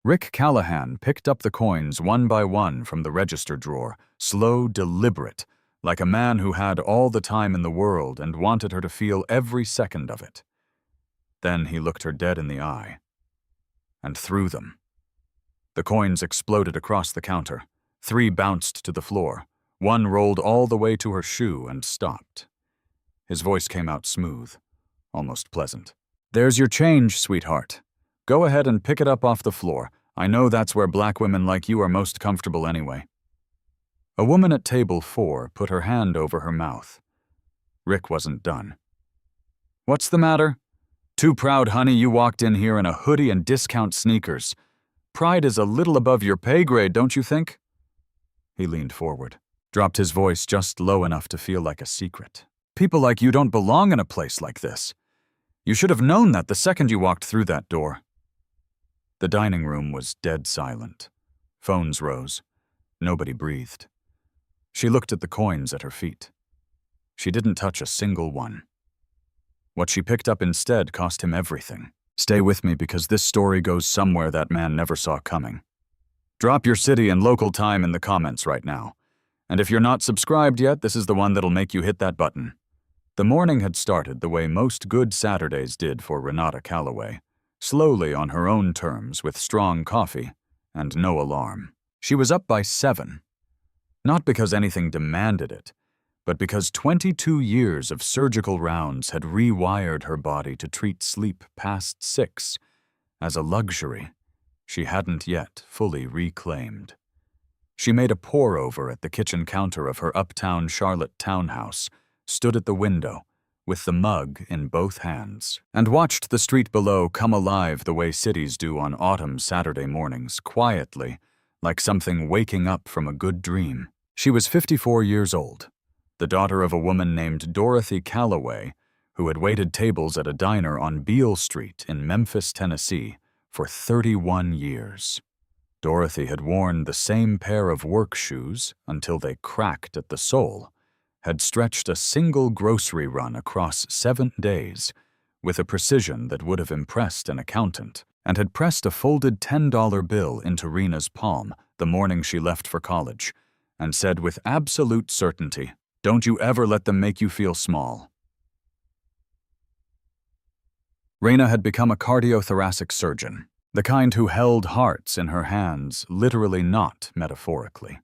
Rick Callahan picked up the coins one by one from the register drawer, slow, deliberate, like a man who had all the time in the world and wanted her to feel every second of it. Then he looked her dead in the eye and threw them. The coins exploded across the counter. 3 bounced to the floor. 1 rolled all the way to her shoe and stopped. His voice came out smooth, almost pleasant. "There's your change, sweetheart. Go ahead and pick it up off the floor. I know that's where black women like you are most comfortable anyway." A woman at table 4 put her hand over her mouth. Rick wasn't done. "What's the matter? Too proud, honey, you walked in here in a hoodie and discount sneakers. Pride is a little above your pay grade, don't you think?" He leaned forward, dropped his voice just low enough to feel like a secret. "People like you don't belong in a place like this. You should have known that the second you walked through that door." The dining room was dead silent. Phones rose. Nobody breathed. She looked at the coins at her feet. She didn't touch a single one. What she picked up instead cost him everything. Stay with me because this story goes somewhere that man never saw coming. Drop your city and local time in the comments right now. And if you're not subscribed yet, this is the one that'll make you hit that button. The morning had started the way most good Saturdays did for Renata Calloway, slowly on her own terms with strong coffee and no alarm. She was up by 7. Not because anything demanded it, but because 22 years of surgical rounds had rewired her body to treat sleep past 6 as a luxury she hadn't yet fully reclaimed. She made a pour-over at the kitchen counter of her uptown Charlotte townhouse, stood at the window with the mug in both hands, and watched the street below come alive the way cities do on autumn Saturday mornings, quietly, like something waking up from a good dream. She was 54 years old, the daughter of a woman named Dorothy Calloway, who had waited tables at a diner on Beale Street in Memphis, Tennessee, for 31 years. Dorothy had worn the same pair of work shoes until they cracked at the sole, had stretched a single grocery run across 7 days with a precision that would have impressed an accountant, and had pressed a folded $10 bill into Rena's palm the morning she left for college, and said with absolute certainty, "Don't you ever let them make you feel small." Rena had become a cardiothoracic surgeon, the kind who held hearts in her hands, literally not metaphorically.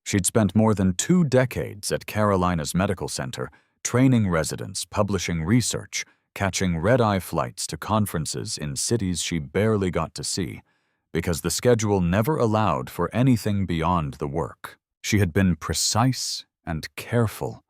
She'd spent more than 2 decades at Carolina's Medical Center, training residents, publishing research, catching red-eye flights to conferences in cities she barely got to see, because the schedule never allowed for anything beyond the work. She had been precise and careful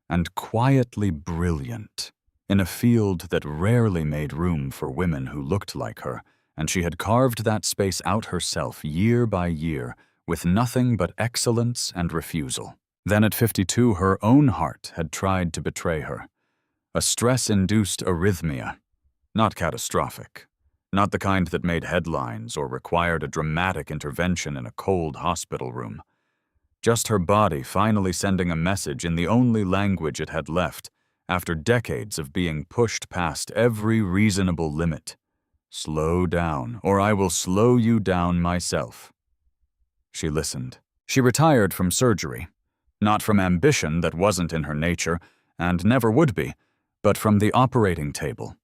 and quietly brilliant in a field that rarely made room for women who looked like her, and she had carved that space out herself year by year with nothing but excellence and refusal. Then at 52, her own heart had tried to betray her. A stress-induced arrhythmia, not catastrophic, not the kind that made headlines or required a dramatic intervention in a cold hospital room. Just her body finally sending a message in the only language it had left after decades of being pushed past every reasonable limit. "Slow down, or I will slow you down myself." She listened. She retired from surgery, not from ambition that wasn't in her nature and never would be, but from the operating table.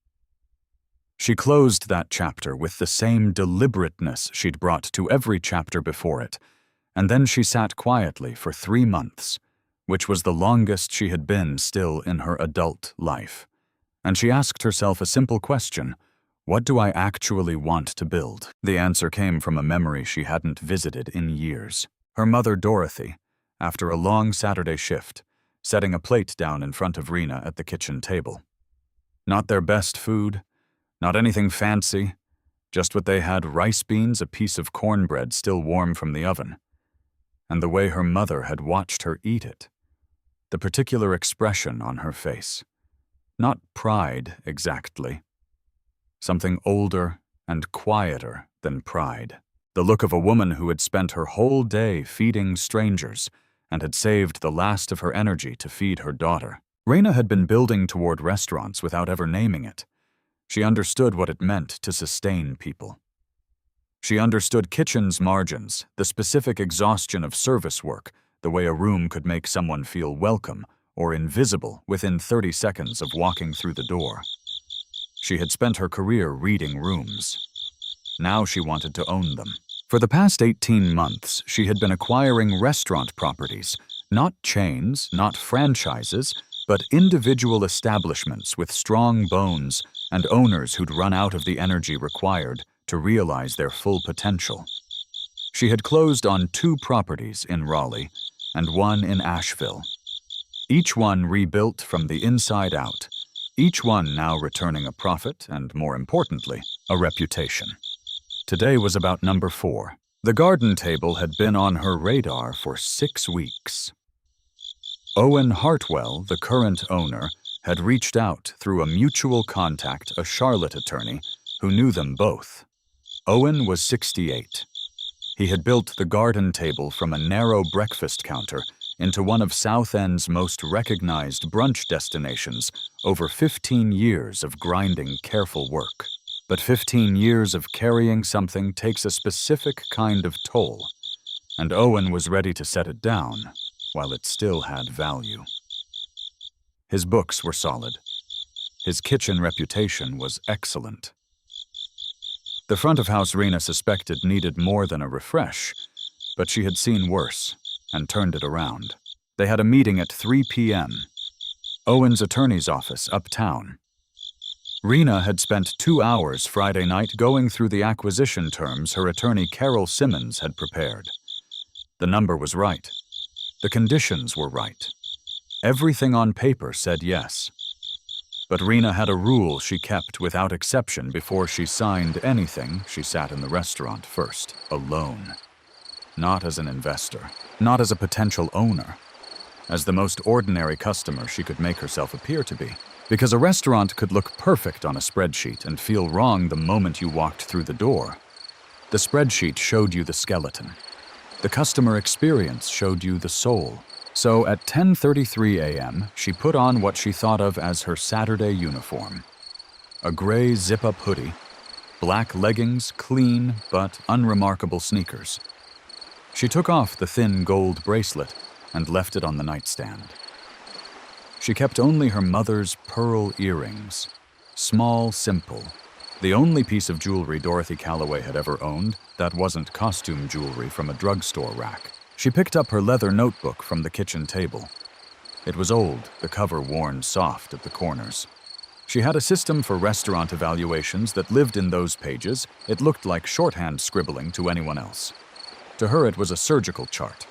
She closed that chapter with the same deliberateness she'd brought to every chapter before it, and then she sat quietly for 3 months, which was the longest she had been still in her adult life. And she asked herself a simple question: what do I actually want to build? The answer came from a memory she hadn't visited in years. Her mother, Dorothy, after a long Saturday shift, setting a plate down in front of Rena at the kitchen table. Not their best food, not anything fancy, just what they had: rice beans, a piece of cornbread still warm from the oven. And the way her mother had watched her eat it, the particular expression on her face. Not pride, exactly. Something older and quieter than pride. The look of a woman who had spent her whole day feeding strangers and had saved the last of her energy to feed her daughter. Rena had been building toward restaurants without ever naming it. She understood what it meant to sustain people. She understood kitchen's margins, the specific exhaustion of service work, the way a room could make someone feel welcome or invisible within 30 seconds of walking through the door. She had spent her career reading rooms. Now she wanted to own them. For the past 18 months, she had been acquiring restaurant properties, not chains, not franchises, but individual establishments with strong bones and owners who'd run out of the energy required to realize their full potential. She had closed on 2 properties in Raleigh and 1 in Asheville. Each one rebuilt from the inside out, each one now returning a profit and, more importantly, a reputation. Today was about number 4. The garden table had been on her radar for 6 weeks. Owen Hartwell, the current owner, had reached out through a mutual contact, a Charlotte attorney, who knew them both. Owen was 68. He had built the garden table from a narrow breakfast counter into one of South End's most recognized brunch destinations over 15 years of grinding, careful work. But 15 years of carrying something takes a specific kind of toll, and Owen was ready to set it down while it still had value. His books were solid. His kitchen reputation was excellent. The front of house Rena suspected needed more than a refresh, but she had seen worse and turned it around. They had a meeting at 3 p.m. Owen's attorney's office uptown. Rena had spent 2 hours Friday night going through the acquisition terms her attorney Carol Simmons had prepared. The number was right. The conditions were right. Everything on paper said yes. But Rena had a rule she kept without exception. Before she signed anything, she sat in the restaurant first, alone. Not as an investor, not as a potential owner, as the most ordinary customer she could make herself appear to be. Because a restaurant could look perfect on a spreadsheet and feel wrong the moment you walked through the door. The spreadsheet showed you the skeleton. The customer experience showed you the soul. So at 10:33 a.m., she put on what she thought of as her Saturday uniform. A gray zip-up hoodie, black leggings, clean but unremarkable sneakers. She took off the thin gold bracelet and left it on the nightstand. She kept only her mother's pearl earrings, small, simple, the only piece of jewelry Dorothy Calloway had ever owned that wasn't costume jewelry from a drugstore rack. She picked up her leather notebook from the kitchen table. It was old, the cover worn soft at the corners. She had a system for restaurant evaluations that lived in those pages. It looked like shorthand scribbling to anyone else. To her, it was a surgical chart.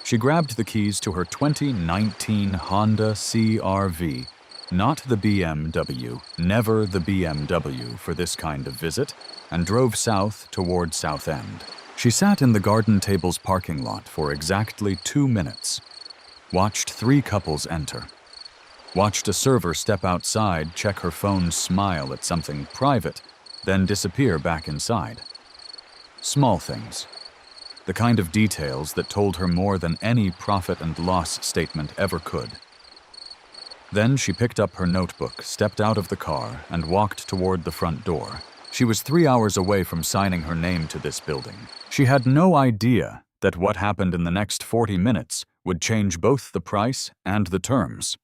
She grabbed the keys to her 2019 Honda CR-V, not the BMW, never the BMW for this kind of visit, and drove south toward South End. She sat in the garden table's parking lot for exactly 2 minutes, watched 3 couples enter, watched a server step outside, check her phone, smile at something private, then disappear back inside. Small things. The kind of details that told her more than any profit and loss statement ever could. Then she picked up her notebook, stepped out of the car, and walked toward the front door. She was 3 hours away from signing her name to this building. She had no idea that what happened in the next 40 minutes would change both the price and the terms.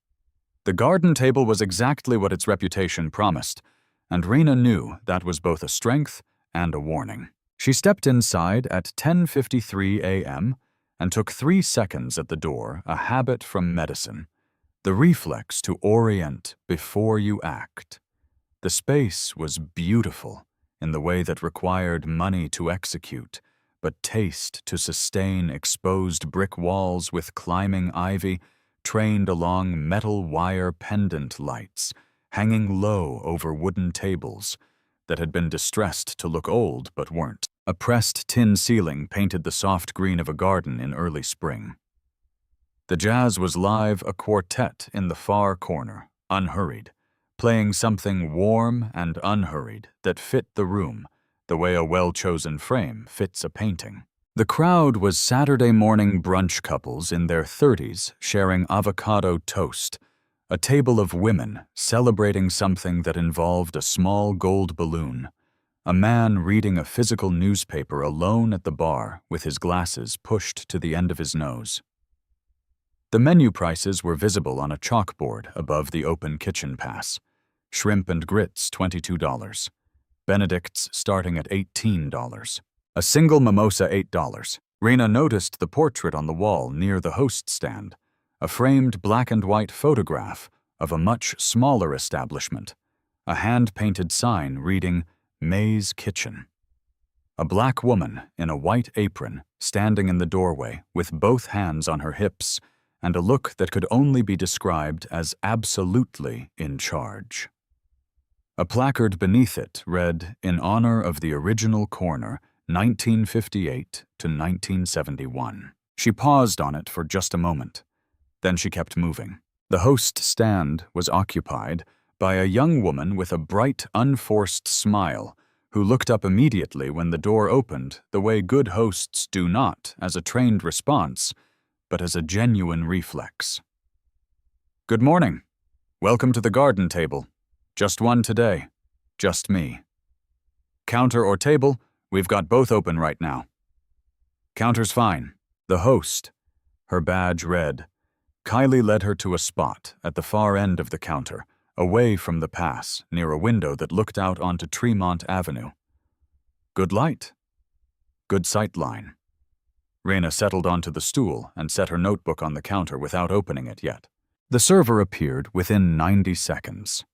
The garden table was exactly what its reputation promised, and Rena knew that was both a strength and a warning. She stepped inside at 10:53 a.m. and took 3 seconds at the door, a habit from medicine, the reflex to orient before you act. The space was beautiful in the way that required money to execute, but taste to sustain. Exposed brick walls with climbing ivy trained along metal wire pendant lights, hanging low over wooden tables that had been distressed to look old but weren't. A pressed tin ceiling painted the soft green of a garden in early spring. The jazz was live, a quartet in the far corner, unhurried, playing something warm and unhurried that fit the room, the way a well-chosen frame fits a painting. The crowd was Saturday morning brunch couples in their 30s sharing avocado toast, a table of women celebrating something that involved a small gold balloon, A man reading a physical newspaper alone at the bar with his glasses pushed to the end of his nose. The menu prices were visible on a chalkboard above the open kitchen pass. Shrimp and grits, $22. Benedict's starting at $18. A single mimosa, $8. Raina noticed the portrait on the wall near the host stand, a framed black and white photograph of a much smaller establishment, a hand-painted sign reading May's Kitchen. A black woman in a white apron standing in the doorway with both hands on her hips and a look that could only be described as absolutely in charge. A placard beneath it read, "In honor of the original corner, 1958 to 1971. She paused on it for just a moment. Then she kept moving. The host stand was occupied by a young woman with a bright, unforced smile who looked up immediately when the door opened, the way good hosts do not as a trained response, but as a genuine reflex. "Good morning. Welcome to the garden table. Just one today. Just me. Counter or table, we've got both open right now." "Counter's fine." The host, her badge red, Kylie led her to a spot at the far end of the counter, away from the pass, near a window that looked out onto Tremont Avenue. Good light. Good sight line. Raina settled onto the stool and set her notebook on the counter without opening it yet. The server appeared within 90 seconds.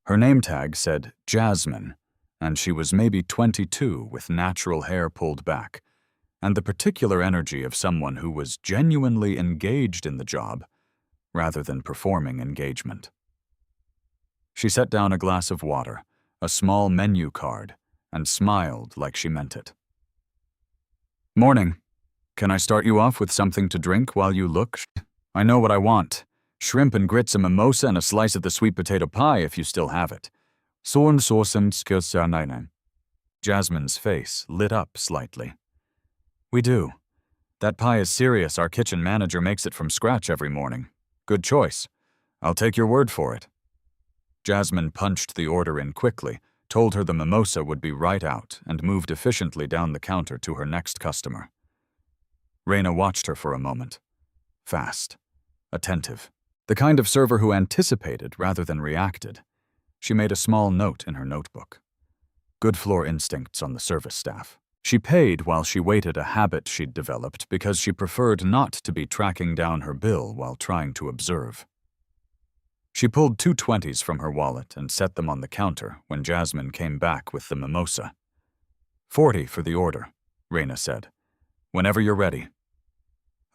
Her name tag said Jasmine, and she was maybe 22 with natural hair pulled back, and the particular energy of someone who was genuinely engaged in the job rather than performing engagement. She set down a glass of water, a small menu card, and smiled like she meant it. "Morning. Can I start you off with something to drink while you look? I know what I want. Shrimp and grits, a mimosa, and a slice of the sweet potato pie if you still have it." Jasmine's face lit up slightly. "We do. That pie is serious. Our kitchen manager makes it from scratch every morning. Good choice. I'll take your word for it." Jasmine punched the order in quickly, told her the mimosa would be right out, and moved efficiently down the counter to her next customer. Raina watched her for a moment. Fast. Attentive. The kind of server who anticipated rather than reacted. She made a small note in her notebook. Good floor instincts on the service staff. She paid while she waited, a habit she'd developed because she preferred not to be tracking down her bill while trying to observe. She pulled 2 20s from her wallet and set them on the counter when Jasmine came back with the mimosa. "40 for the order," Raina said. "Whenever you're ready."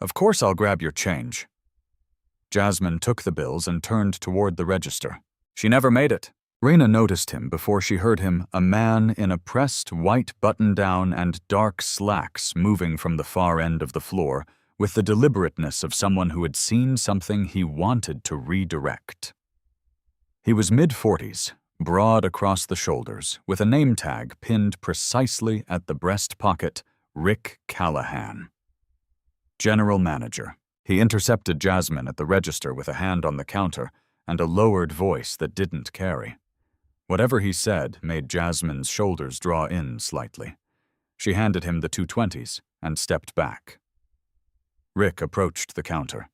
"Of course I'll grab your change." Jasmine took the bills and turned toward the register. "She never made it." Raina noticed him before she heard him, a man in a pressed white button-down and dark slacks moving from the far end of the floor with the deliberateness of someone who had seen something he wanted to redirect. He was mid-40s, broad across the shoulders, with a name tag pinned precisely at the breast pocket, Rick Callahan. General Manager. He intercepted Jasmine at the register with a hand on the counter and a lowered voice that didn't carry. Whatever he said made Jasmine's shoulders draw in slightly. She handed him the 2 20s and stepped back. Rick approached the counter.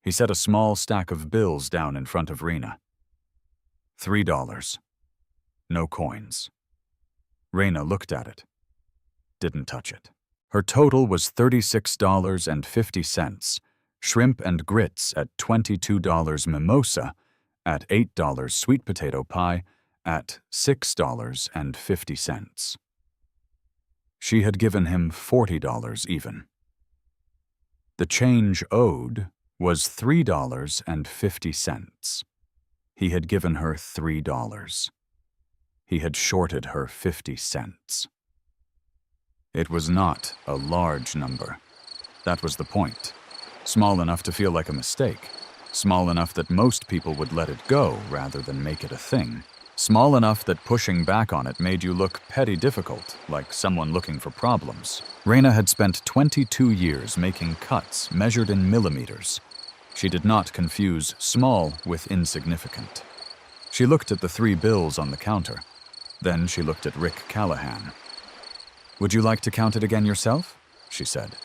He set a small stack of bills down in front of Raina. $3. No coins. Raina looked at it. Didn't touch it. Her total was $36.50, shrimp and grits at $22, mimosa at $8, sweet potato pie at $6.50. She had given him $40 even. The change owed was $3.50. He had given her $3. He had shorted her 50 cents. It was not a large number. That was the point. Small enough to feel like a mistake. Small enough that most people would let it go rather than make it a thing. Small enough that pushing back on it made you look petty difficult, like someone looking for problems. Raina had spent 22 years making cuts measured in millimeters. She did not confuse small with insignificant. She looked at the 3 bills on the counter. Then she looked at Rick Callahan. "Would you like to count it again yourself?" she said.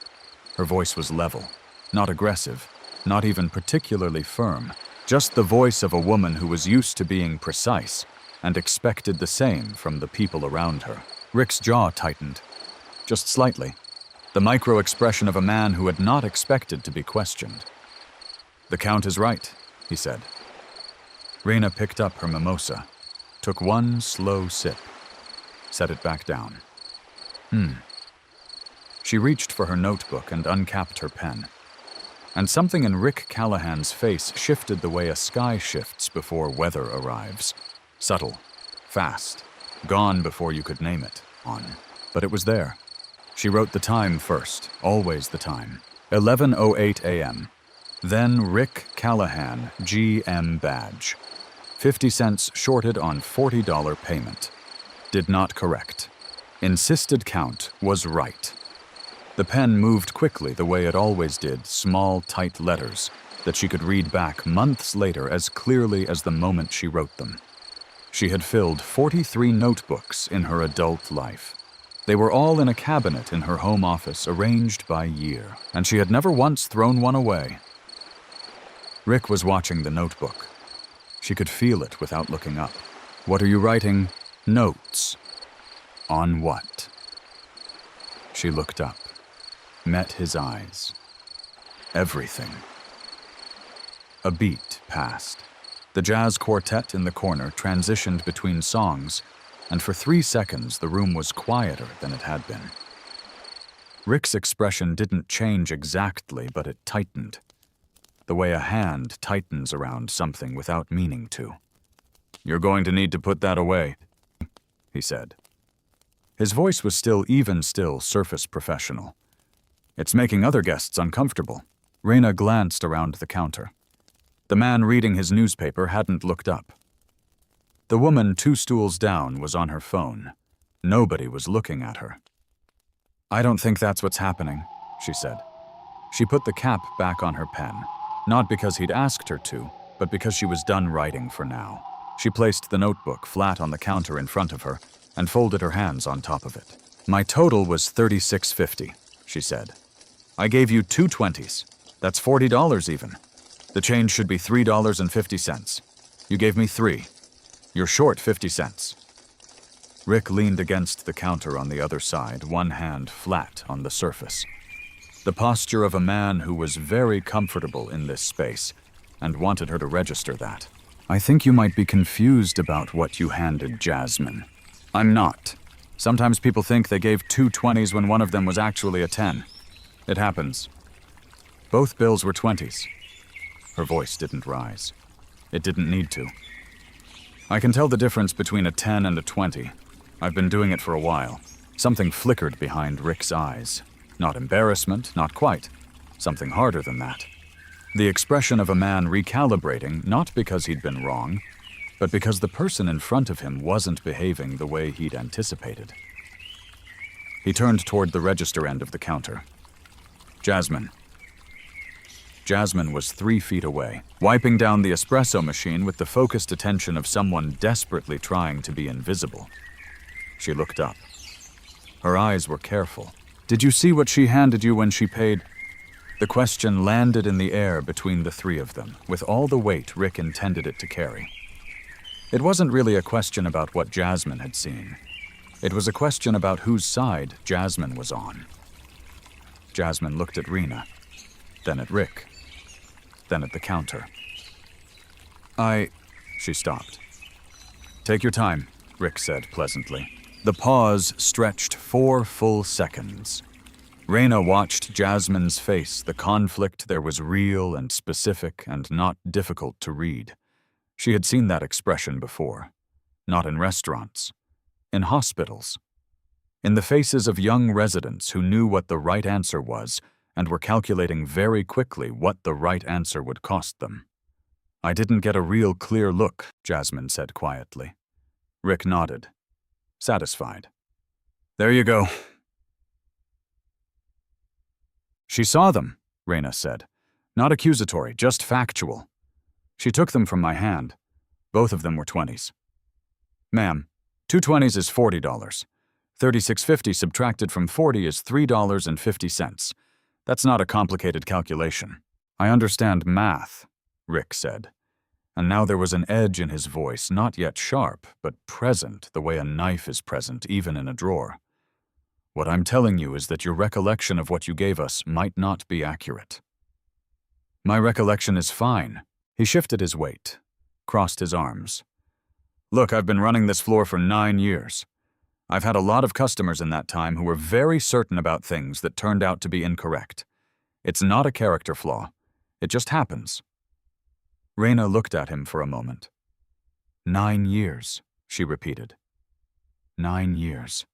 Her voice was level, not aggressive, not even particularly firm, just the voice of a woman who was used to being precise and expected the same from the people around her. Rick's jaw tightened, just slightly, the micro-expression of a man who had not expected to be questioned. "The count is right," he said. Raina picked up her mimosa, took one slow sip, set it back down. She reached for her notebook and uncapped her pen. And something in Rick Callahan's face shifted the way a sky shifts before weather arrives. Subtle, fast, gone before you could name it, on. But it was there. She wrote the time first, always the time. 11:08 a.m. Then Rick Callahan, GM badge. 50 cents shorted on $40 payment. Did not correct. Insisted count was right. The pen moved quickly the way it always did, small, tight letters that she could read back months later as clearly as the moment she wrote them. She had filled 43 notebooks in her adult life. They were all in a cabinet in her home office, arranged by year, and she had never once thrown one away. Rick was watching the notebook. She could feel it without looking up. "What are you writing?" "Notes." "On what?" She looked up, met his eyes. "Everything." A beat passed. The jazz quartet in the corner transitioned between songs, and for 3 seconds the room was quieter than it had been. Rick's expression didn't change exactly, but it tightened, the way a hand tightens around something without meaning to. "You're going to need to put that away," he said. His voice was still surface professional. "It's making other guests uncomfortable." Raina glanced around the counter. The man reading his newspaper hadn't looked up. The woman 2 stools down was on her phone. Nobody was looking at her. "I don't think that's what's happening," she said. She put the cap back on her pen, not because he'd asked her to, but because she was done writing for now. She placed the notebook flat on the counter in front of her and folded her hands on top of it. "My total was $36.50, she said. "I gave you 2 20s. That's $40 even. The change should be $3.50. You gave me 3. You're short 50 cents. Rick leaned against the counter on the other side, one hand flat on the surface. The posture of a man who was very comfortable in this space and wanted her to register that. "I think you might be confused about what you handed Jasmine." "I'm not. Sometimes people think they gave 2 20s when one of them was actually a 10. It happens. Both bills were 20s. Her voice didn't rise. It didn't need to. "I can tell the difference between a 10 and a 20. I've been doing it for a while." Something flickered behind Rick's eyes. Not embarrassment, not quite. Something harder than that. The expression of a man recalibrating, not because he'd been wrong, but because the person in front of him wasn't behaving the way he'd anticipated. He turned toward the register end of the counter. "Jasmine." Jasmine was 3 feet away, wiping down the espresso machine with the focused attention of someone desperately trying to be invisible. She looked up. Her eyes were careful. "Did you see what she handed you when she paid?" The question landed in the air between the 3 of them, with all the weight Rick intended it to carry. It wasn't really a question about what Jasmine had seen. It was a question about whose side Jasmine was on. Jasmine looked at Rena, then at Rick, then at the counter. She stopped. "Take your time," Rick said pleasantly. The pause stretched 4 full seconds. Rena watched Jasmine's face. The conflict there was real and specific and not difficult to read. She had seen that expression before. Not in restaurants. In hospitals. In the faces of young residents who knew what the right answer was and were calculating very quickly what the right answer would cost them. "I didn't get a real clear look," Jasmine said quietly. Rick nodded, satisfied. "There you go." "She saw them," Rena said. "Not accusatory, just factual. She took them from my hand. Both of them were 20s. Ma'am, 2 20s is $40. 36.50 subtracted from 40 is $3.50. That's not a complicated calculation. I understand math, Rick said. And now there was an edge in his voice, not yet sharp, but present the way a knife is present, even in a drawer. What I'm telling you is that your recollection of what you gave us might not be accurate. My recollection is fine. He shifted his weight, crossed his arms. Look, I've been running this floor for 9 years. I've had a lot of customers in that time who were very certain about things that turned out to be incorrect. It's not a character flaw. It just happens. Raina looked at him for a moment. 9 years, she repeated. 9 years.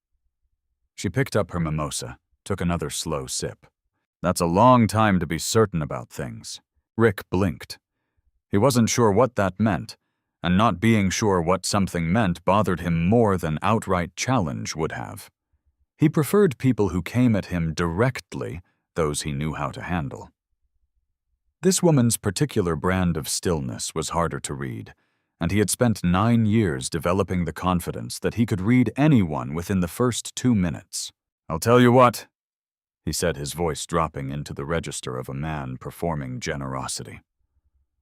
She picked up her mimosa, took another slow sip. That's a long time to be certain about things. Rick blinked. He wasn't sure what that meant, and not being sure what something meant bothered him more than outright challenge would have. He preferred people who came at him directly, those he knew how to handle. This woman's particular brand of stillness was harder to read, and he had spent 9 years developing the confidence that he could read anyone within the first 2 minutes. I'll tell you what, he said, his voice dropping into the register of a man performing generosity.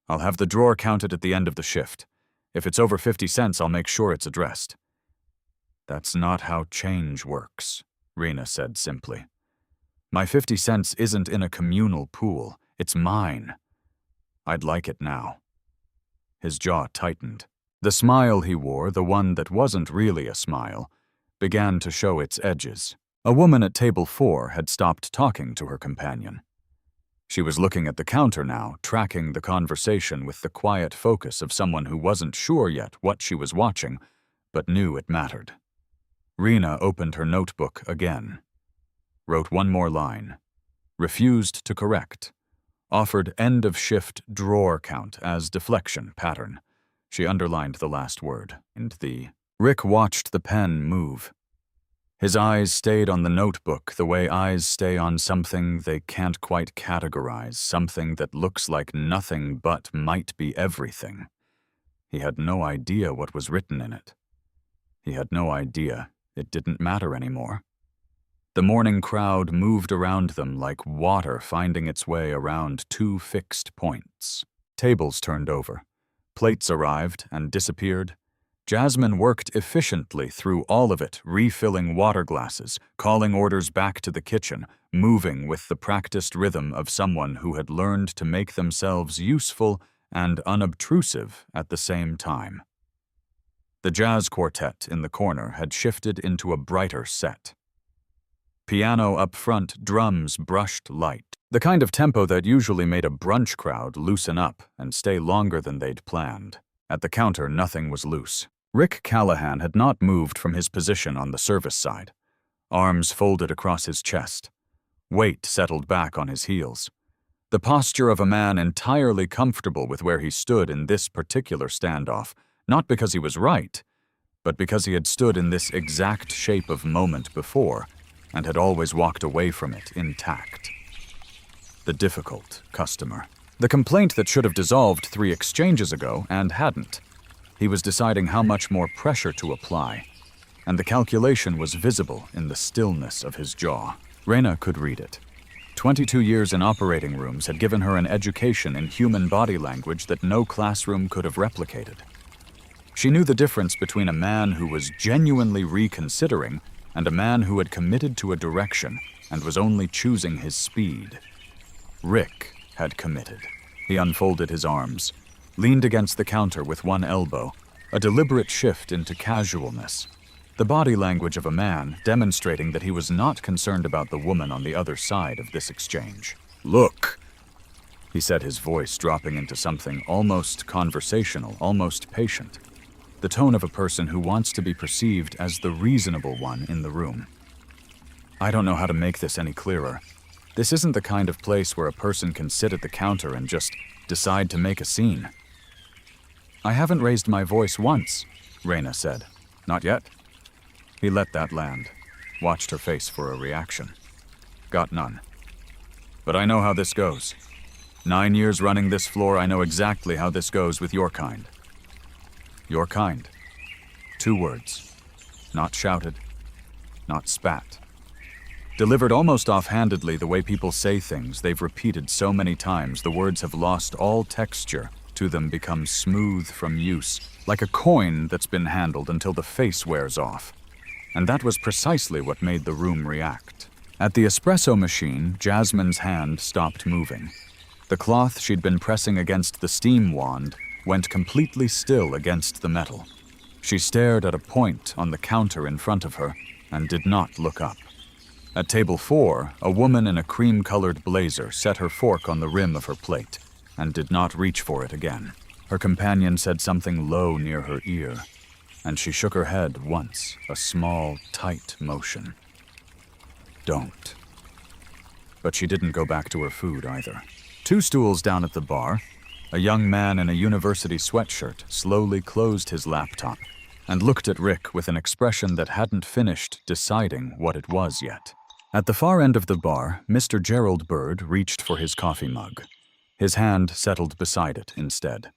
I'll have the drawer counted at the end of the shift. If it's over 50 cents, I'll make sure it's addressed. That's not how change works, Raina said simply. My 50 cents isn't in a communal pool. It's mine. I'd like it now. His jaw tightened. The smile he wore, the one that wasn't really a smile, began to show its edges. A woman at table 4 had stopped talking to her companion. She was looking at the counter now, tracking the conversation with the quiet focus of someone who wasn't sure yet what she was watching, but knew it mattered. Raina opened her notebook again. Wrote one more line. Refused to correct. Offered end-of-shift drawer count as deflection pattern. She underlined the last word. Rick watched the pen move. His eyes stayed on the notebook the way eyes stay on something they can't quite categorize, something that looks like nothing but might be everything. He had no idea what was written in it. He had no idea it didn't matter anymore. The morning crowd moved around them like water finding its way around 2 fixed points. Tables turned over. Plates arrived and disappeared. Jasmine worked efficiently through all of it, refilling water glasses, calling orders back to the kitchen, moving with the practiced rhythm of someone who had learned to make themselves useful and unobtrusive at the same time. The jazz quartet in the corner had shifted into a brighter set. Piano up front, drums brushed light. The kind of tempo that usually made a brunch crowd loosen up and stay longer than they'd planned. At the counter, nothing was loose. Rick Callahan had not moved from his position on the service side. Arms folded across his chest. Weight settled back on his heels. The posture of a man entirely comfortable with where he stood in this particular standoff, not because he was right, but because he had stood in this exact shape of moment before and had always walked away from it intact. The difficult customer. The complaint that should have dissolved 3 exchanges ago and hadn't. He was deciding how much more pressure to apply, and the calculation was visible in the stillness of his jaw. Raina could read it. 22 years in operating rooms had given her an education in human body language that no classroom could have replicated. She knew the difference between a man who was genuinely reconsidering and a man who had committed to a direction and was only choosing his speed. Rick had committed. He unfolded his arms, leaned against the counter with one elbow, a deliberate shift into casualness. The body language of a man demonstrating that he was not concerned about the woman on the other side of this exchange. "Look," he said, his voice dropping into something almost conversational, almost patient. The tone of a person who wants to be perceived as the reasonable one in the room. I don't know how to make this any clearer. This isn't the kind of place where a person can sit at the counter and just decide to make a scene. I haven't raised my voice once, Raina said. Not yet. He let that land, watched her face for a reaction. Got none. But I know how this goes. 9 years running this floor, I know exactly how this goes with your kind. Your kind. 2 words. Not shouted, not spat. Delivered almost offhandedly, the way people say things they've repeated so many times, the words have lost all texture to them, become smooth from use, like a coin that's been handled until the face wears off. And that was precisely what made the room react. At the espresso machine, Jasmine's hand stopped moving. The cloth she'd been pressing against the steam wand went completely still against the metal. She stared at a point on the counter in front of her and did not look up. At table 4, a woman in a cream-colored blazer set her fork on the rim of her plate and did not reach for it again. Her companion said something low near her ear, and she shook her head once, a small, tight motion. Don't. But she didn't go back to her food either. 2 stools down at the bar, a young man in a university sweatshirt slowly closed his laptop and looked at Rick with an expression that hadn't finished deciding what it was yet. At the far end of the bar, Mr. Gerald Bird reached for his coffee mug. His hand settled beside it instead.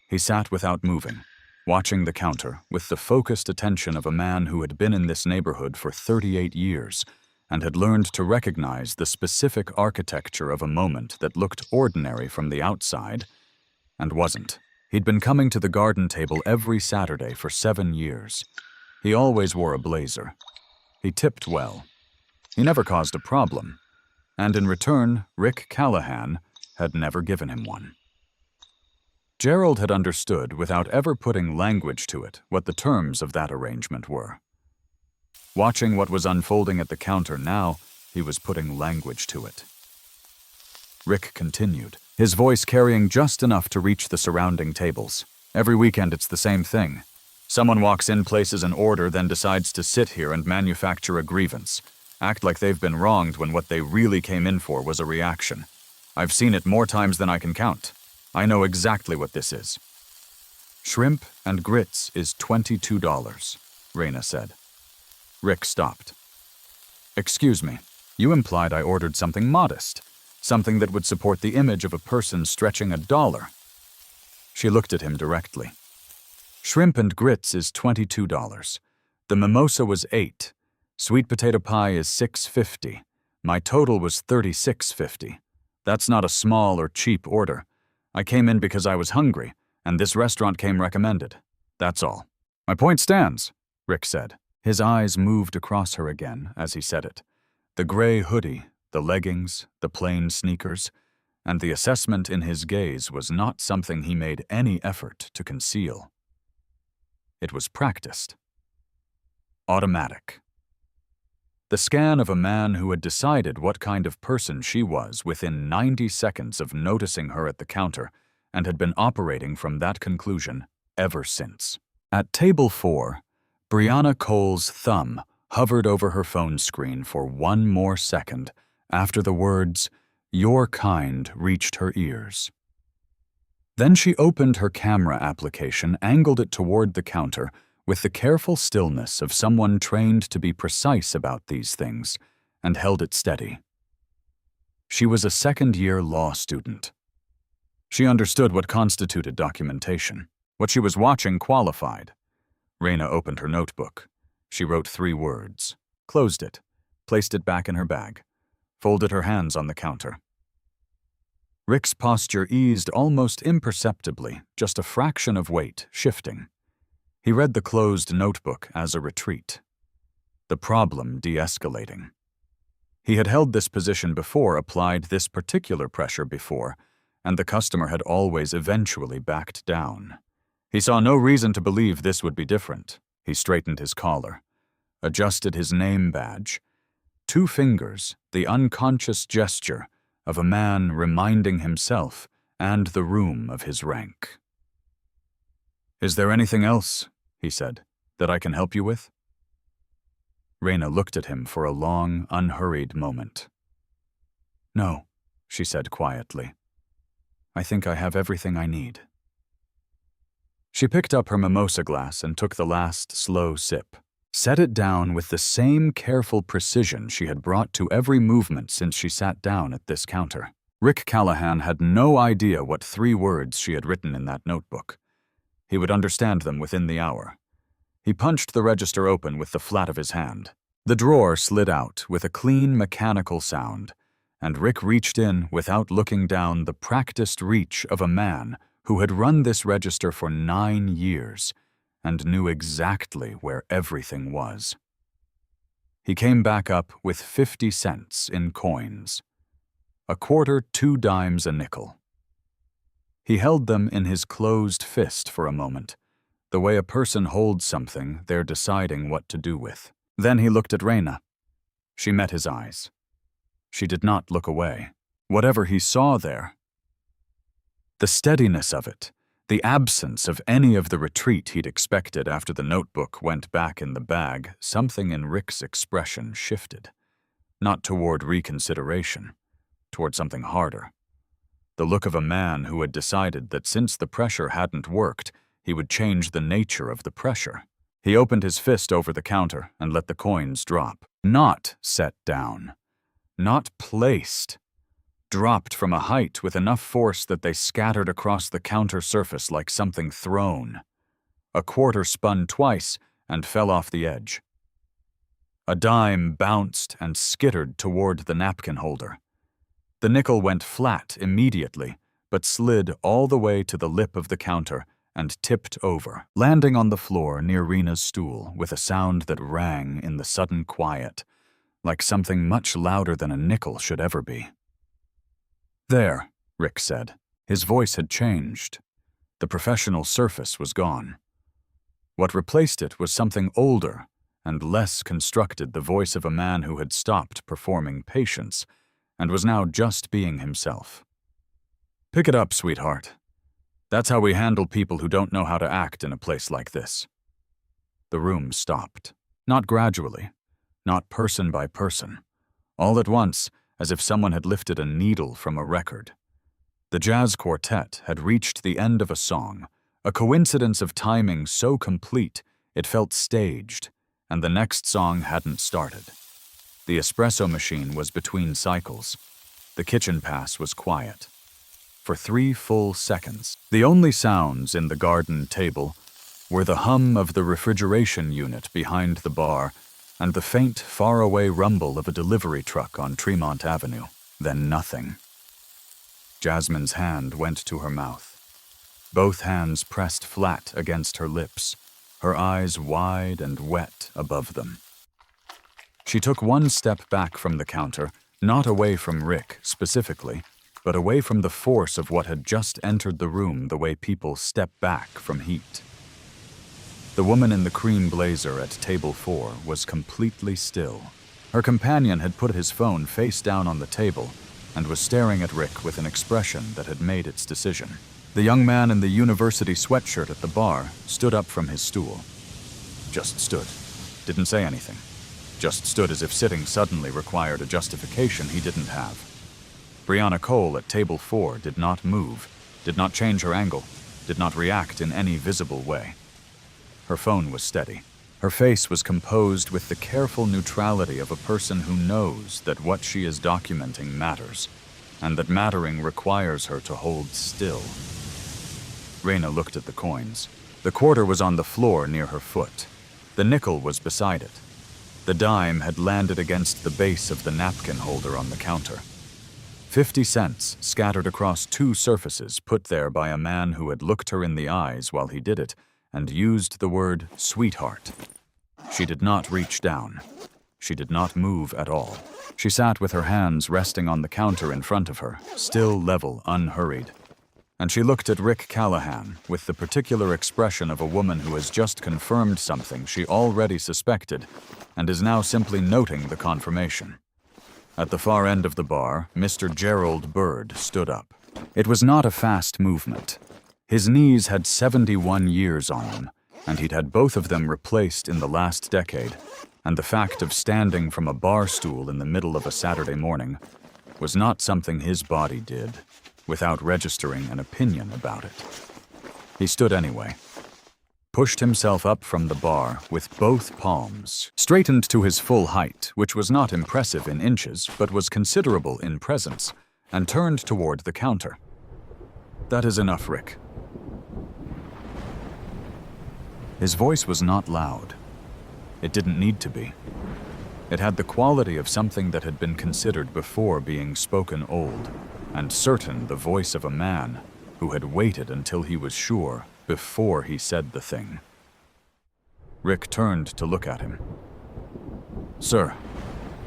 He sat without moving, watching the counter with the focused attention of a man who had been in this neighborhood for 38 years and had learned to recognize the specific architecture of a moment that looked ordinary from the outside and wasn't. He'd been coming to the garden table every Saturday for 7 years. He always wore a blazer. He tipped well. He never caused a problem, and in return, Rick Callahan had never given him one. Gerald had understood, without ever putting language to it, what the terms of that arrangement were. Watching what was unfolding at the counter now, he was putting language to it. Rick continued, his voice carrying just enough to reach the surrounding tables. Every weekend it's the same thing. Someone walks in, places an order, then decides to sit here and manufacture a grievance. Act like they've been wronged when what they really came in for was a reaction. I've seen it more times than I can count. I know exactly what this is. Shrimp and grits is $22, Raina said. Rick stopped. Excuse me, you implied I ordered something modest, something that would support the image of a person stretching $1. She looked at him directly. Shrimp and grits is $22. The mimosa was $8. Sweet potato pie is $6.50. My total was $36.50. That's not a small or cheap order. I came in because I was hungry, and this restaurant came recommended. That's all. My point stands, Rick said. His eyes moved across her again as he said it. The gray hoodie, the leggings, the plain sneakers, and the assessment in his gaze was not something he made any effort to conceal. It was practiced. Automatic. The scan of a man who had decided what kind of person she was within 90 seconds of noticing her at the counter and had been operating from that conclusion ever since. At table 4, Brianna Cole's thumb hovered over her phone screen for 1 more second after the words, "Your kind," reached her ears. Then she opened her camera application, angled it toward the counter, with the careful stillness of someone trained to be precise about these things, and held it steady. She was a second-year law student. She understood what constituted documentation. What she was watching qualified. Raina opened her notebook. She wrote 3 words, closed it, placed it back in her bag, folded her hands on the counter. Rick's posture eased almost imperceptibly, just a fraction of weight shifting. He read the closed notebook as a retreat. The problem de-escalating. He had held this position before, applied this particular pressure before, and the customer had always eventually backed down. He saw no reason to believe this would be different. He straightened his collar, adjusted his name badge. 2 fingers, the unconscious gesture of a man reminding himself and the room of his rank. "Is there anything else," he said, "that I can help you with?" Raina looked at him for a long, unhurried moment. "No," she said quietly. "I think I have everything I need." She picked up her mimosa glass and took the last slow sip, set it down with the same careful precision she had brought to every movement since she sat down at this counter. Rick Callahan had no idea what 3 words she had written in that notebook. He would understand them within the hour. He punched the register open with the flat of his hand. The drawer slid out with a clean, mechanical sound, and Rick reached in without looking down the practiced reach of a man who had run this register for 9 years and knew exactly where everything was. He came back up with 50 cents in coins. A quarter, 2 dimes, a nickel. He held them in his closed fist for a moment, the way a person holds something they're deciding what to do with. Then he looked at Reyna. She met his eyes. She did not look away. Whatever he saw there, the steadiness of it, the absence of any of the retreat he'd expected after the notebook went back in the bag, something in Rick's expression shifted. Not toward reconsideration, toward something harder. The look of a man who had decided that since the pressure hadn't worked, he would change the nature of the pressure. He opened his fist over the counter and let the coins drop. Not set down. Not placed. Dropped from a height with enough force that they scattered across the counter surface like something thrown. A quarter spun twice and fell off the edge. A dime bounced and skittered toward the napkin holder. The nickel went flat immediately, but slid all the way to the lip of the counter and tipped over, landing on the floor near Rena's stool with a sound that rang in the sudden quiet, like something much louder than a nickel should ever be. "There," Rick said. His voice had changed. The professional surface was gone. What replaced it was something older and less constructed, the voice of a man who had stopped performing patience and was now just being himself. "Pick it up, sweetheart. That's how we handle people who don't know how to act in a place like this." The room stopped. Not gradually, not person by person. All at once, as if someone had lifted a needle from a record. The jazz quartet had reached the end of a song, a coincidence of timing so complete it felt staged, and the next song hadn't started. The espresso machine was between cycles. The kitchen pass was quiet. For 3 full seconds, the only sounds in the garden table were the hum of the refrigeration unit behind the bar and the faint, faraway rumble of a delivery truck on Tremont Avenue. Then nothing. Jasmine's hand went to her mouth. Both hands pressed flat against her lips, her eyes wide and wet above them. She took 1 step back from the counter, not away from Rick specifically, but away from the force of what had just entered the room the way people step back from heat. The woman in the cream blazer at table 4 was completely still. Her companion had put his phone face down on the table and was staring at Rick with an expression that had made its decision. The young man in the university sweatshirt at the bar stood up from his stool. Just stood. Didn't say anything. Just stood as if sitting suddenly required a justification he didn't have. Brianna Cole at table 4 did not move, did not change her angle, did not react in any visible way. Her phone was steady. Her face was composed with the careful neutrality of a person who knows that what she is documenting matters, and that mattering requires her to hold still. Reyna looked at the coins. The quarter was on the floor near her foot. The nickel was beside it. The dime had landed against the base of the napkin holder on the counter. 50 cents scattered across 2 surfaces put there by a man who had looked her in the eyes while he did it and used the word sweetheart. She did not reach down. She did not move at all. She sat with her hands resting on the counter in front of her, still level, unhurried. And she looked at Rick Callahan with the particular expression of a woman who has just confirmed something she already suspected and is now simply noting the confirmation. At the far end of the bar, Mr. Gerald Bird stood up. It was not a fast movement. His knees had 71 years on them, and he'd had both of them replaced in the last decade, and the fact of standing from a bar stool in the middle of a Saturday morning was not something his body did, without registering an opinion about it. He stood anyway, pushed himself up from the bar with both palms, straightened to his full height, which was not impressive in inches, but was considerable in presence, and turned toward the counter. "That is enough, Rick." His voice was not loud. It didn't need to be. It had the quality of something that had been considered before being spoken old, and certain the voice of a man who had waited until he was sure before he said the thing. Rick turned to look at him. "Sir,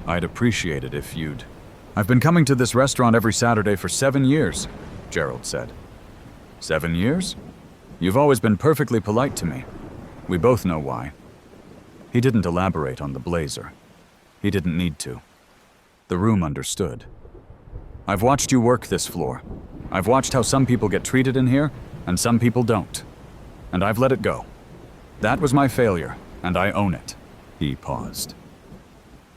I'd appreciate it if you'd..." "I've been coming to this restaurant every Saturday for 7 years, Gerald said. 7 years? You've always been perfectly polite to me. We both know why." He didn't elaborate on the blazer. He didn't need to. The room understood. "I've watched you work this floor. I've watched how some people get treated in here, and some people don't. And I've let it go. That was my failure, and I own it." He paused.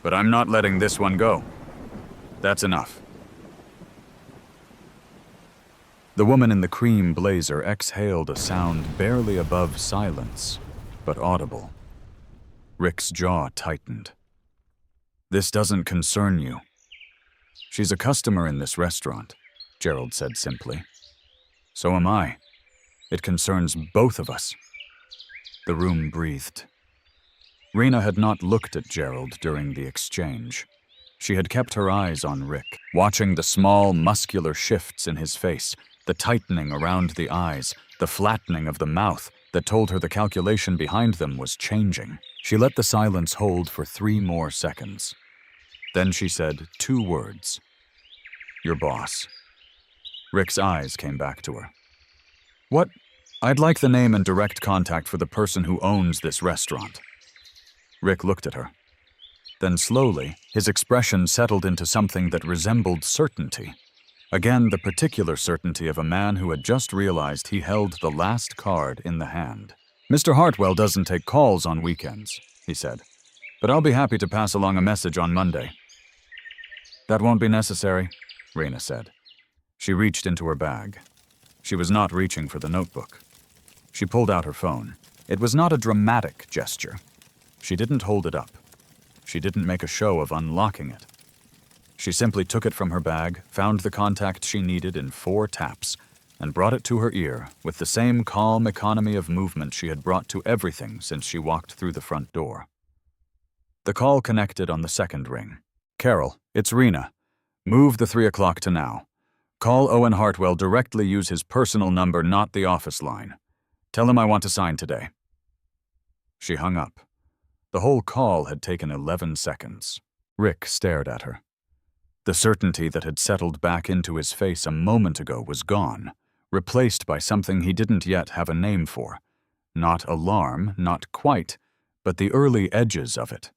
"But I'm not letting this one go. That's enough." The woman in the cream blazer exhaled a sound barely above silence, but audible. Rick's jaw tightened. "This doesn't concern you." "She's a customer in this restaurant," Gerald said simply. "So am I. It concerns both of us." The room breathed. Rena had not looked at Gerald during the exchange. She had kept her eyes on Rick, watching the small, muscular shifts in his face, the tightening around the eyes, the flattening of the mouth that told her the calculation behind them was changing. She let the silence hold for 3 more seconds. Then she said 2 words. "Your boss." Rick's eyes came back to her. "What? I'd like the name and direct contact for the person who owns this restaurant." Rick looked at her. Then slowly, his expression settled into something that resembled certainty. Again, the particular certainty of a man who had just realized he held the last card in the hand. "Mr. Hartwell doesn't take calls on weekends," he said, "but I'll be happy to pass along a message on Monday." "That won't be necessary," Rena said. She reached into her bag. She was not reaching for the notebook. She pulled out her phone. It was not a dramatic gesture. She didn't hold it up. She didn't make a show of unlocking it. She simply took it from her bag, found the contact she needed in 4 taps, and brought it to her ear with the same calm economy of movement she had brought to everything since she walked through the front door. The call connected on the 2nd ring. "Carol, it's Rena. Move the 3 o'clock to now. Call Owen Hartwell directly, use his personal number, not the office line. Tell him I want to sign today." She hung up. The whole call had taken 11 seconds. Rick stared at her. The certainty that had settled back into his face a moment ago was gone, replaced by something he didn't yet have a name for. Not alarm, not quite, but the early edges of it.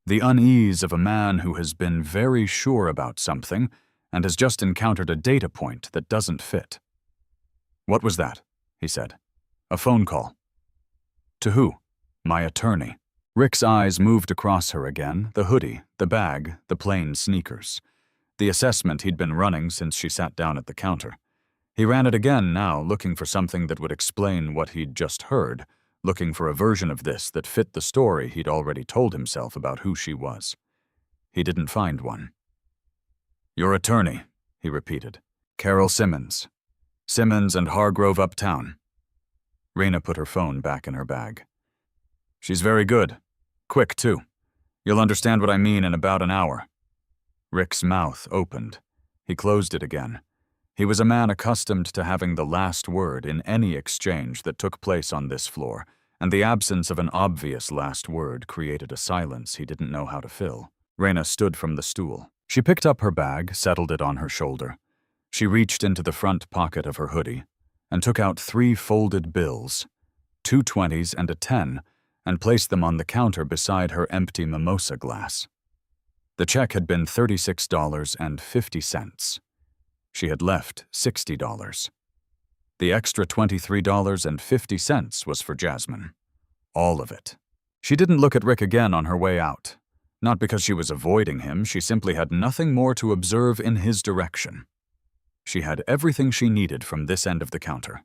The unease of a man who has been very sure about something and has just encountered a data point that doesn't fit. "What was that?" he said. "A phone call." "To who?" "My attorney." Rick's eyes moved across her again, the hoodie, the bag, the plain sneakers. The assessment he'd been running since she sat down at the counter. He ran it again now, looking for something that would explain what he'd just heard, looking for a version of this that fit the story he'd already told himself about who she was. He didn't find one. "Your attorney," he repeated. "Carol Simmons. Simmons and Hargrove uptown." Rena put her phone back in her bag. "She's very good. Quick, too. You'll understand what I mean in about an hour." Rick's mouth opened. He closed it again. He was a man accustomed to having the last word in any exchange that took place on this floor, and the absence of an obvious last word created a silence he didn't know how to fill. Rena stood from the stool. She picked up her bag, settled it on her shoulder. She reached into the front pocket of her hoodie and took out 3 folded bills, 2 20s and a 10, and placed them on the counter beside her empty mimosa glass. The check had been $36.50. She had left $60. The extra $23.50 was for Jasmine. All of it. She didn't look at Rick again on her way out. Not because she was avoiding him, she simply had nothing more to observe in his direction. She had everything she needed from this end of the counter.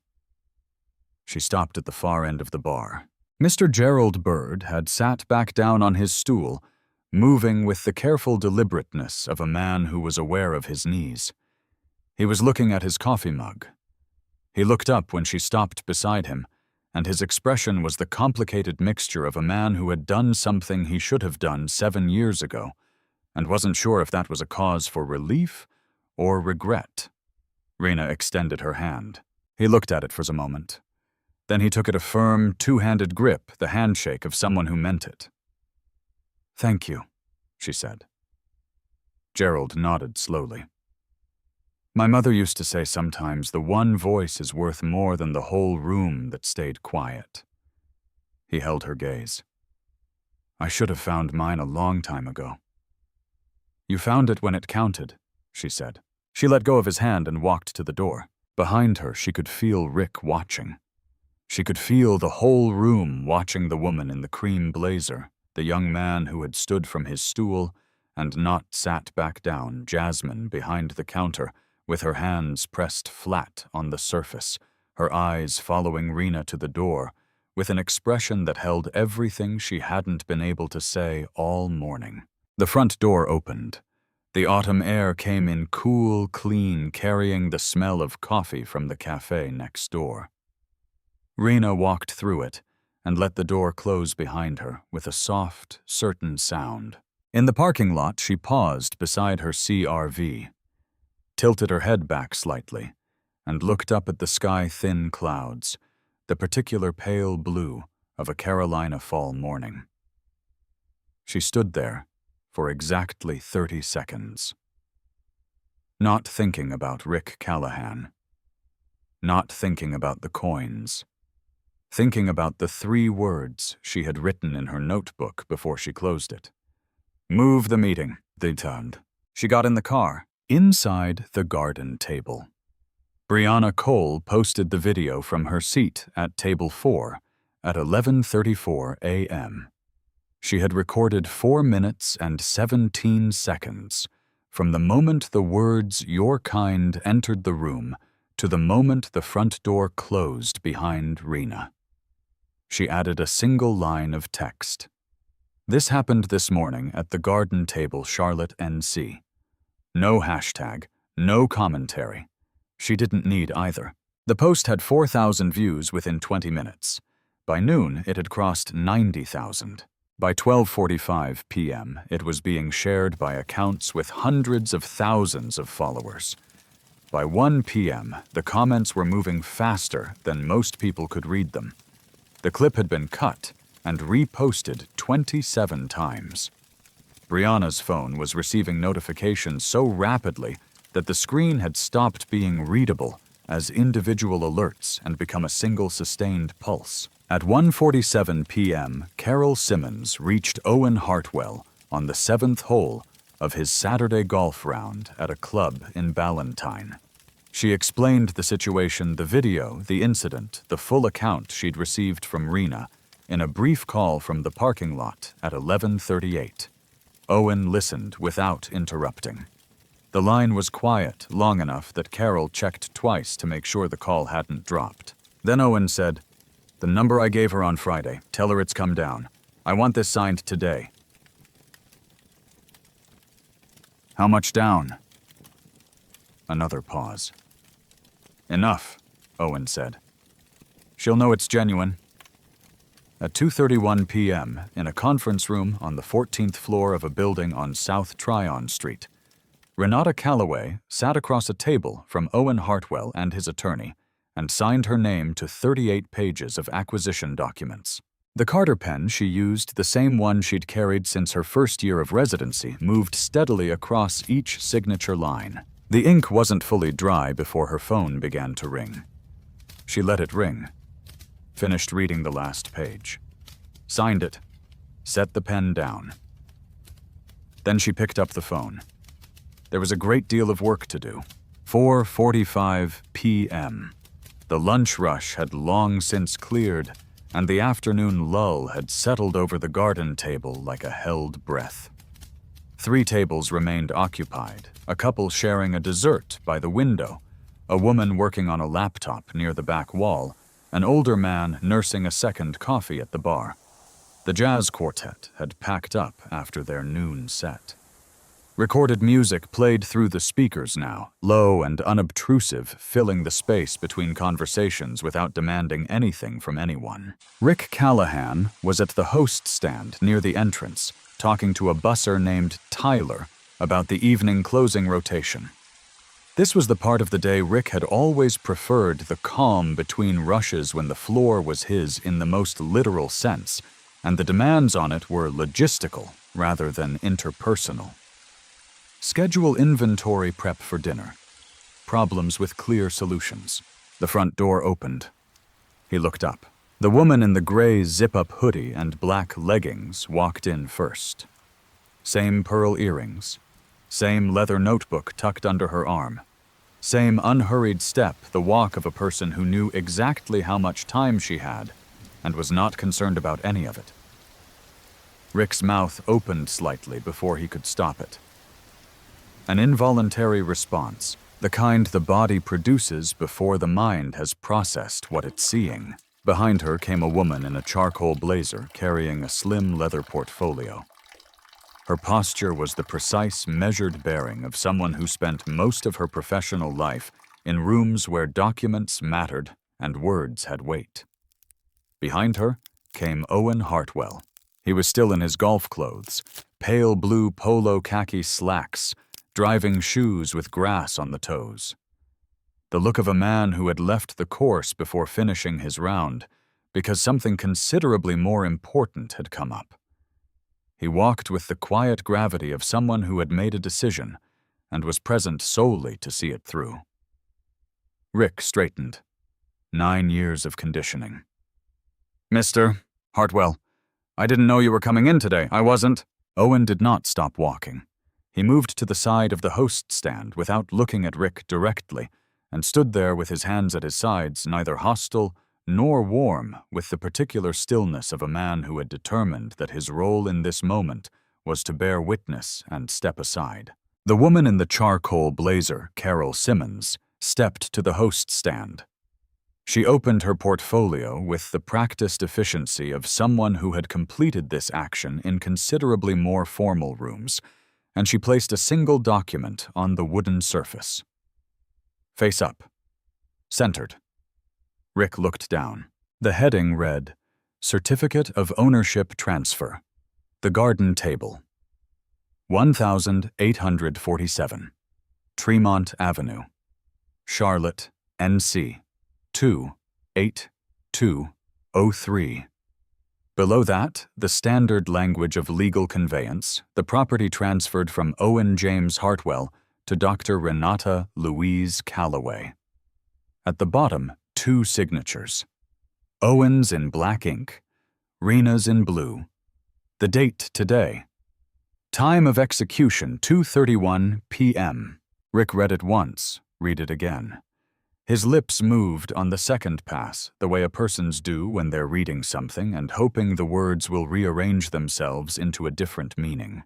She stopped at the far end of the bar. Mr. Gerald Bird had sat back down on his stool, moving with the careful deliberateness of a man who was aware of his knees. He was looking at his coffee mug. He looked up when she stopped beside him, and his expression was the complicated mixture of a man who had done something he should have done 7 years ago, and wasn't sure if that was a cause for relief or regret. Rena extended her hand. He looked at it for a moment. Then he took it a firm, two-handed grip, the handshake of someone who meant it. "Thank you," she said. Gerald nodded slowly. "My mother used to say sometimes the one voice is worth more than the whole room that stayed quiet." He held her gaze. "I should have found mine a long time ago." "You found it when it counted," she said. She let go of his hand and walked to the door. Behind her, she could feel Rick watching. She could feel the whole room watching the woman in the cream blazer, the young man who had stood from his stool and not sat back down, Jasmine, behind the counter, with her hands pressed flat on the surface, her eyes following Rena to the door, with an expression that held everything she hadn't been able to say all morning. The front door opened. The autumn air came in cool, clean, carrying the smell of coffee from the cafe next door. Rena walked through it and let the door close behind her with a soft, certain sound. In the parking lot, she paused beside her CRV, tilted her head back slightly, and looked up at the sky-thin clouds, the particular pale blue of a Carolina fall morning. She stood there for exactly 30 seconds. Not thinking about Rick Callahan. Not thinking about the coins. Thinking about the 3 words she had written in her notebook before she closed it. "Move the meeting," they turned. She got in the car, inside the garden table. Brianna Cole posted the video from her seat at table 4 at 11:34 a.m. She had recorded 4 minutes and 17 seconds from the moment the words "your kind" entered the room to the moment the front door closed behind Rena. She added a single line of text. "This happened this morning at the garden table, Charlotte, NC." No hashtag, no commentary. She didn't need either. The post had 4,000 views within 20 minutes. By noon, it had crossed 90,000. By 12:45 p.m., it was being shared by accounts with hundreds of thousands of followers. By 1 p.m., the comments were moving faster than most people could read them. The clip had been cut and reposted 27 times. Brianna's phone was receiving notifications so rapidly that the screen had stopped being readable as individual alerts and become a single sustained pulse. At 1:47 p.m., Carol Simmons reached Owen Hartwell on the 7th hole of his Saturday golf round at a club in Ballantyne. She explained the situation, the video, the incident, the full account she'd received from Rena in a brief call from the parking lot at 11:38. Owen listened without interrupting. The line was quiet long enough that Carol checked twice to make sure the call hadn't dropped. Then Owen said, "The number I gave her on Friday, tell her it's come down. I want this signed today." "How much down?" Another pause. "Enough," Owen said. "She'll know it's genuine." At 2:31 p.m., in a conference room on the 14th floor of a building on South Tryon Street, Renata Calloway sat across a table from Owen Hartwell and his attorney and signed her name to 38 pages of acquisition documents. The Carter pen she used, the same one she'd carried since her first year of residency, moved steadily across each signature line. The ink wasn't fully dry before her phone began to ring. She let it ring, finished reading the last page, signed it, set the pen down. Then she picked up the phone. There was a great deal of work to do. 4:45 p.m. The lunch rush had long since cleared, and the afternoon lull had settled over the garden table like a held breath. 3 tables remained occupied, a couple sharing a dessert by the window, a woman working on a laptop near the back wall, an older man nursing a second coffee at the bar. The jazz quartet had packed up after their noon set. Recorded music played through the speakers now, low and unobtrusive, filling the space between conversations without demanding anything from anyone. Rick Callahan was at the host stand near the entrance, talking to a busser named Tyler about the evening closing rotation. This was the part of the day Rick had always preferred, the calm between rushes when the floor was his in the most literal sense, and the demands on it were logistical rather than interpersonal. Schedule inventory prep for dinner. Problems with clear solutions. The front door opened. He looked up. The woman in the gray zip-up hoodie and black leggings walked in first. Same pearl earrings. Same leather notebook tucked under her arm. Same unhurried step, the walk of a person who knew exactly how much time she had and was not concerned about any of it. Rick's mouth opened slightly before he could stop it. An involuntary response, the kind the body produces before the mind has processed what it's seeing. Behind her came a woman in a charcoal blazer carrying a slim leather portfolio. Her posture was the precise, measured bearing of someone who spent most of her professional life in rooms where documents mattered and words had weight. Behind her came Owen Hartwell. He was still in his golf clothes, pale blue polo khaki slacks, driving shoes with grass on the toes. The look of a man who had left the course before finishing his round, because something considerably more important had come up. He walked with the quiet gravity of someone who had made a decision and was present solely to see it through. Rick straightened. 9 years of conditioning. "Mr. Hartwell, I didn't know you were coming in today. I wasn't." Owen did not stop walking. He moved to the side of the host stand without looking at Rick directly and stood there with his hands at his sides, neither hostile nor warm, with the particular stillness of a man who had determined that his role in this moment was to bear witness and step aside. The woman in the charcoal blazer, Carol Simmons, stepped to the host stand. She opened her portfolio with the practiced efficiency of someone who had completed this action in considerably more formal rooms, and she placed a single document on the wooden surface. Face up. Centered. Rick looked down. The heading read, Certificate of Ownership Transfer. The Garden Table. 1847. Tremont Avenue. Charlotte, NC. 28203. Below that, the standard language of legal conveyance, the property transferred from Owen James Hartwell to Dr. Renata Louise Calloway. At the bottom, 2 signatures. Owen's in black ink, Rena's in blue. The date today. Time of execution, 2:31 p.m. Rick read it once, read it again. His lips moved on the second pass, the way a person's do when they're reading something and hoping the words will rearrange themselves into a different meaning.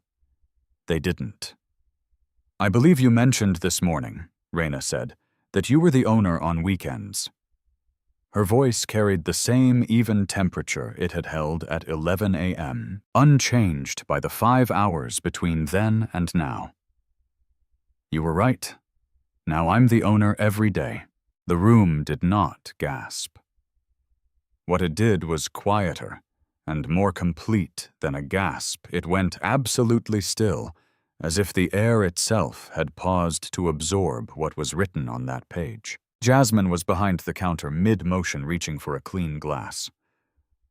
They didn't. "I believe you mentioned this morning," Rena said, "that you were the owner on weekends." Her voice carried the same even temperature it had held at 11 a.m., unchanged by the 5 hours between then and now. "You were right. Now I'm the owner every day." The room did not gasp. What it did was quieter and more complete than a gasp. It went absolutely still, as if the air itself had paused to absorb what was written on that page. Jasmine was behind the counter, mid-motion, reaching for a clean glass.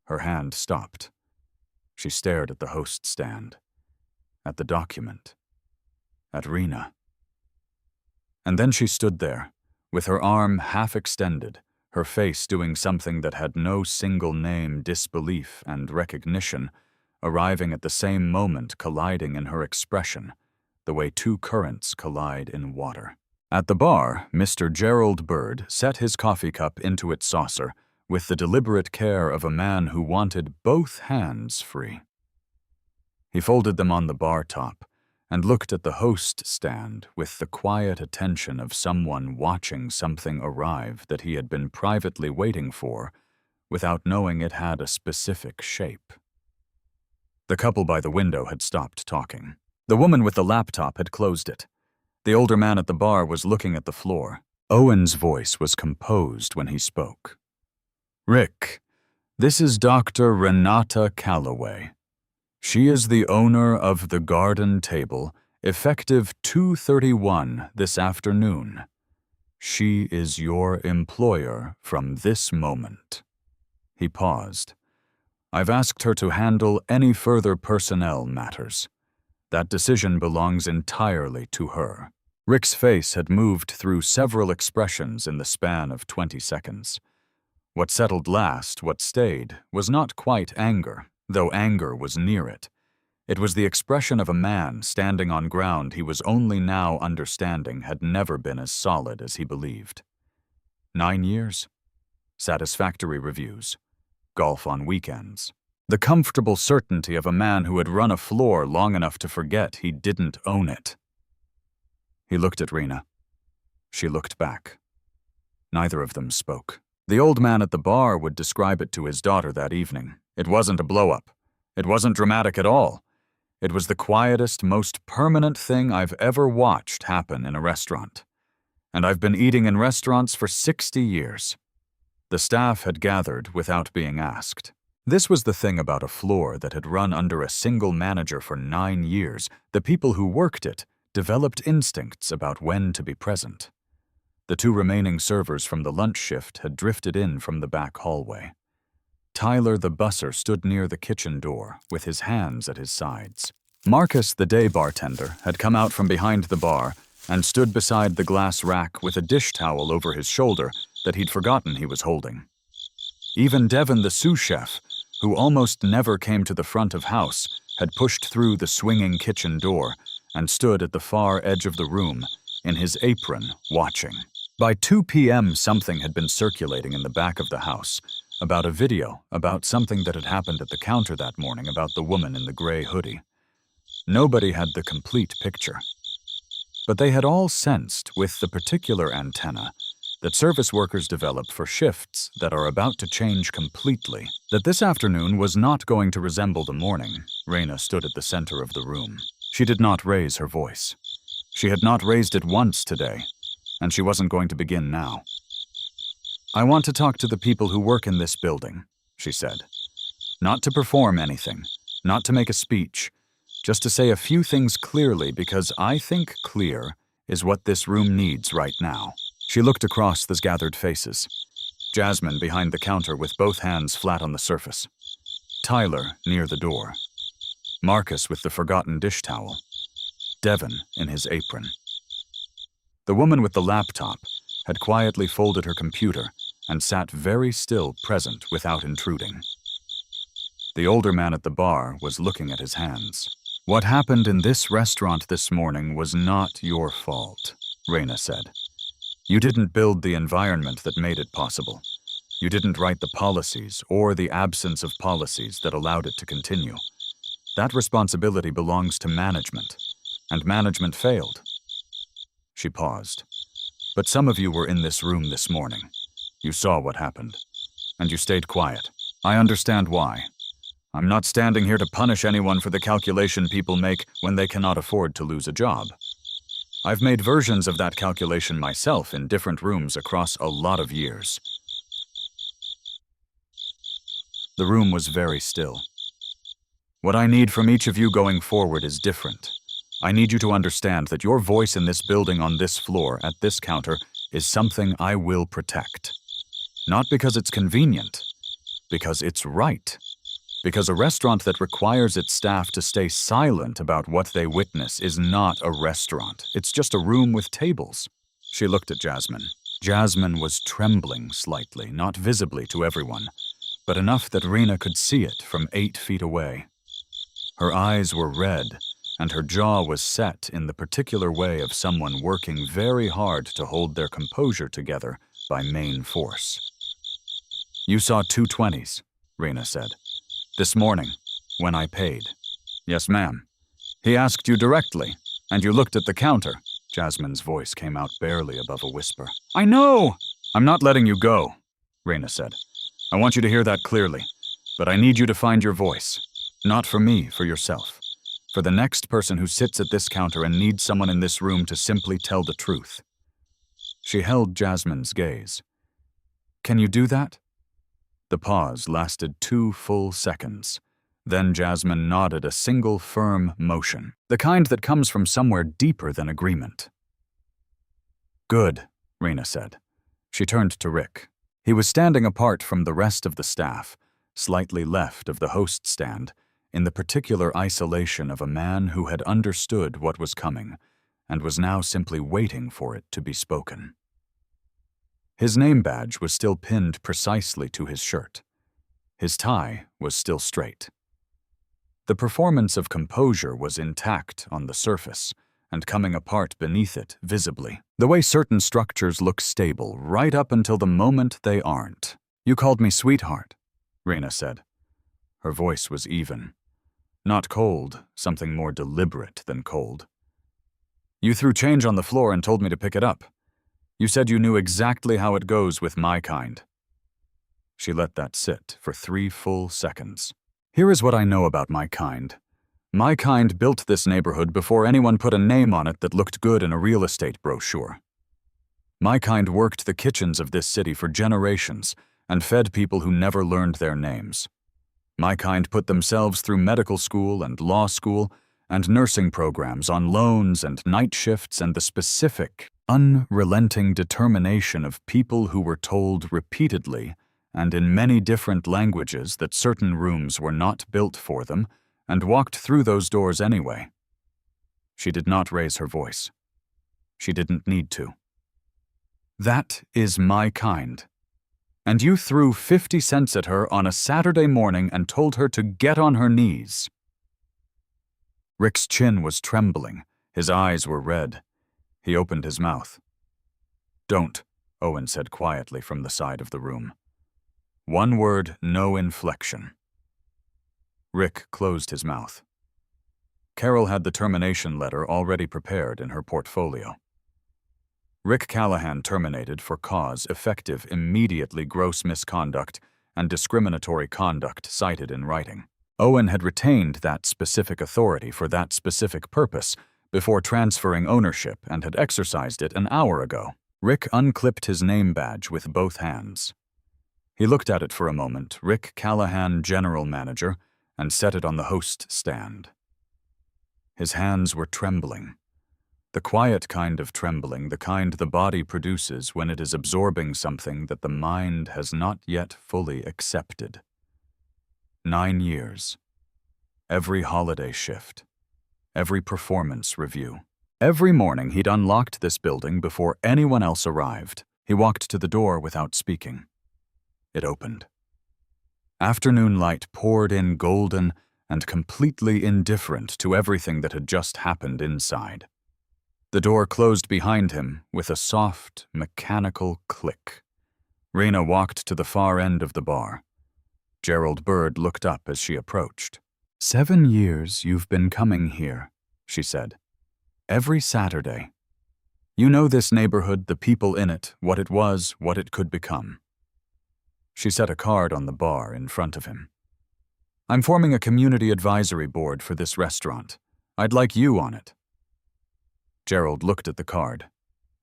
Her hand stopped. She stared at the host stand, at the document, at Rena. And then she stood there, with her arm half extended, her face doing something that had no single name, disbelief and recognition, arriving at the same moment, colliding in her expression, the way 2 currents collide in water. At the bar, Mr. Gerald Bird set his coffee cup into its saucer with the deliberate care of a man who wanted both hands free. He folded them on the bar top and looked at the host stand with the quiet attention of someone watching something arrive that he had been privately waiting for without knowing it had a specific shape. The couple by the window had stopped talking. The woman with the laptop had closed it. The older man at the bar was looking at the floor. Owen's voice was composed when he spoke. "Rick, this is Dr. Renata Calloway. She is the owner of the Garden Table, effective 2/31 this afternoon. She is your employer from this moment." He paused. "I've asked her to handle any further personnel matters. That decision belongs entirely to her." Rick's face had moved through several expressions in the span of 20 seconds. What settled last, what stayed, was not quite anger, though anger was near it. It was the expression of a man standing on ground he was only now understanding had never been as solid as he believed. 9 years? Satisfactory reviews. Golf on weekends. The comfortable certainty of a man who had run a floor long enough to forget he didn't own it. He looked at Rena. She looked back. Neither of them spoke. The old man at the bar would describe it to his daughter that evening. It wasn't a blow-up. It wasn't dramatic at all. It was the quietest, most permanent thing I've ever watched happen in a restaurant. And I've been eating in restaurants for 60 years. The staff had gathered without being asked. This was the thing about a floor that had run under a single manager for 9 years. The people who worked it developed instincts about when to be present. The 2 remaining servers from the lunch shift had drifted in from the back hallway. Tyler the busser stood near the kitchen door, with his hands at his sides. Marcus, the day bartender, had come out from behind the bar and stood beside the glass rack with a dish towel over his shoulder that he'd forgotten he was holding. Even Devin, the sous chef, who almost never came to the front of house, had pushed through the swinging kitchen door and stood at the far edge of the room, in his apron, watching. By 2 p.m., something had been circulating in the back of the house, about a video, about something that had happened at the counter that morning about the woman in the gray hoodie. Nobody had the complete picture. But they had all sensed, with the particular antenna, that service workers develop for shifts that are about to change completely, that this afternoon was not going to resemble the morning. Rena stood at the center of the room. She did not raise her voice. She had not raised it once today, and she wasn't going to begin now. "I want to talk to the people who work in this building," she said. "Not to perform anything, not to make a speech, just to say a few things clearly because I think clear is what this room needs right now." She looked across the gathered faces. Jasmine behind the counter with both hands flat on the surface. Tyler near the door. Marcus with the forgotten dish towel. Devin in his apron. The woman with the laptop had quietly folded her computer and sat very still, present without intruding. The older man at the bar was looking at his hands. "What happened in this restaurant this morning was not your fault," Rena said. "You didn't build the environment that made it possible. You didn't write the policies or the absence of policies that allowed it to continue. That responsibility belongs to management, and management failed." She paused. "But some of you were in this room this morning. You saw what happened, and you stayed quiet. I understand why. I'm not standing here to punish anyone for the calculation people make when they cannot afford to lose a job. I've made versions of that calculation myself in different rooms across a lot of years." The room was very still. "What I need from each of you going forward is different. I need you to understand that your voice in this building on this floor, at this counter, is something I will protect. Not because it's convenient, because it's right. Because a restaurant that requires its staff to stay silent about what they witness is not a restaurant. It's just a room with tables." She looked at Jasmine. Jasmine was trembling slightly, not visibly to everyone, but enough that Rena could see it from 8 feet away. Her eyes were red, and her jaw was set in the particular way of someone working very hard to hold their composure together by main force. "You saw 2 20s, Rena said. "This morning, when I paid." "Yes, ma'am. He asked you directly, and you looked at the counter." Jasmine's voice came out barely above a whisper. "I know!" "I'm not letting you go," Rena said. "I want you to hear that clearly, but I need you to find your voice. Not for me, for yourself. For the next person who sits at this counter and needs someone in this room to simply tell the truth. She held Jasmine's gaze. Can you do that? The pause lasted 2 full seconds. Then Jasmine nodded a single firm motion, the kind that comes from somewhere deeper than agreement. Good, Rena said. She turned to Rick. He was standing apart from the rest of the staff, slightly left of the host stand, in the particular isolation of a man who had understood what was coming and was now simply waiting for it to be spoken. His name badge was still pinned precisely to his shirt. His tie was still straight. The performance of composure was intact on the surface and coming apart beneath it visibly, the way certain structures look stable right up until the moment they aren't. You called me sweetheart, Rena said. Her voice was even. Not cold, something more deliberate than cold. You threw change on the floor and told me to pick it up. You said you knew exactly how it goes with my kind. She let that sit for 3 full seconds. Here is what I know about my kind. My kind built this neighborhood before anyone put a name on it that looked good in a real estate brochure. My kind worked the kitchens of this city for generations and fed people who never learned their names. My kind put themselves through medical school and law school and nursing programs on loans and night shifts and the specific, unrelenting determination of people who were told repeatedly and in many different languages that certain rooms were not built for them and walked through those doors anyway. She did not raise her voice. She didn't need to. That is my kind. And you threw 50 cents at her on a Saturday morning and told her to get on her knees. Rick's chin was trembling. His eyes were red. He opened his mouth. Don't, Owen said quietly from the side of the room. One word, no inflection. Rick closed his mouth. Carol had the termination letter already prepared in her portfolio. Rick Callahan terminated for cause effective immediately gross misconduct and discriminatory conduct cited in writing. Owen had retained that specific authority for that specific purpose before transferring ownership and had exercised it an hour ago. Rick unclipped his name badge with both hands. He looked at it for a moment, Rick Callahan, General Manager, and set it on the host stand. His hands were trembling. The quiet kind of trembling, the kind the body produces when it is absorbing something that the mind has not yet fully accepted. 9 years. Every holiday shift. Every performance review. Every morning he'd unlocked this building before anyone else arrived. He walked to the door without speaking. It opened. Afternoon light poured in golden and completely indifferent to everything that had just happened inside. The door closed behind him with a soft, mechanical click. Rena walked to the far end of the bar. Gerald Bird looked up as she approached. 7 years you've been coming here, she said. Every Saturday. You know this neighborhood, the people in it, what it was, what it could become. She set a card on the bar in front of him. I'm forming a community advisory board for this restaurant. I'd like you on it. Gerald looked at the card.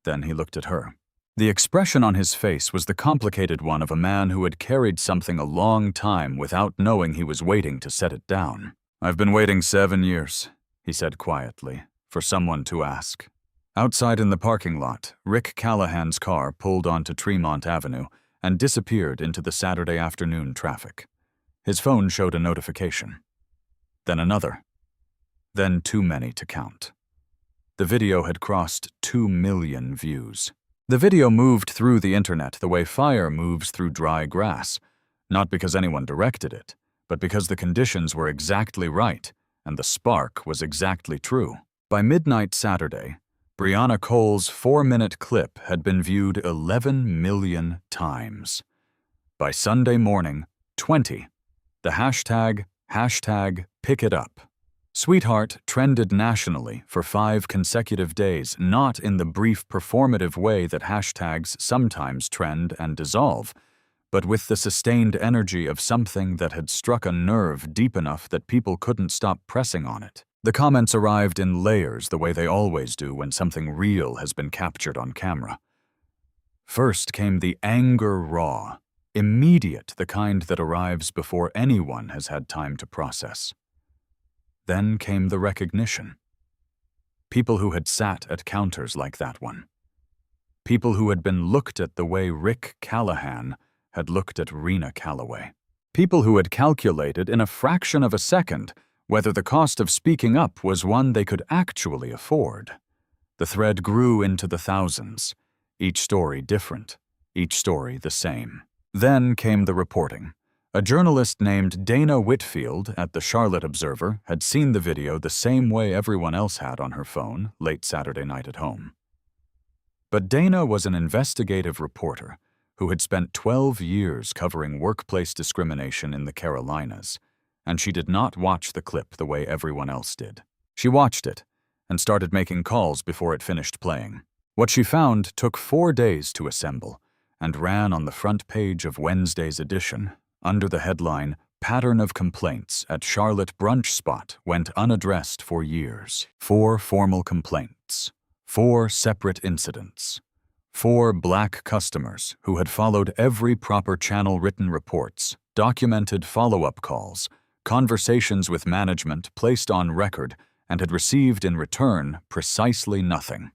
Then he looked at her. The expression on his face was the complicated one of a man who had carried something a long time without knowing he was waiting to set it down. I've been waiting 7 years, he said quietly, for someone to ask. Outside in the parking lot, Rick Callahan's car pulled onto Tremont Avenue and disappeared into the Saturday afternoon traffic. His phone showed a notification. Then another. Then too many to count. The video had crossed 2 million views. The video moved through the internet the way fire moves through dry grass, not because anyone directed it, but because the conditions were exactly right and the spark was exactly true. By midnight Saturday, Brianna Cole's 4-minute clip had been viewed 11 million times. By Sunday morning, 20. The hashtag #PickItUp. Sweetheart trended nationally for 5 consecutive days, not in the brief performative way that hashtags sometimes trend and dissolve, but with the sustained energy of something that had struck a nerve deep enough that people couldn't stop pressing on it. The comments arrived in layers the way they always do when something real has been captured on camera. First came the anger raw, immediate, the kind that arrives before anyone has had time to process. Then came the recognition. People who had sat at counters like that one. People who had been looked at the way Rick Callahan had looked at Rena Calloway. People who had calculated in a fraction of a second whether the cost of speaking up was one they could actually afford. The thread grew into the thousands, each story different, each story the same. Then came the reporting. A journalist named Dana Whitfield at the Charlotte Observer had seen the video the same way everyone else had on her phone late Saturday night at home. But Dana was an investigative reporter who had spent 12 years covering workplace discrimination in the Carolinas, and she did not watch the clip the way everyone else did. She watched it and started making calls before it finished playing. What she found took 4 days to assemble and ran on the front page of Wednesday's edition under the headline, "Pattern of Complaints at Charlotte Brunch Spot Went Unaddressed for Years." 4 formal complaints, 4 separate incidents, 4 black customers who had followed every proper channel, written reports, documented follow-up calls, conversations with management placed on record, and had received in return precisely nothing.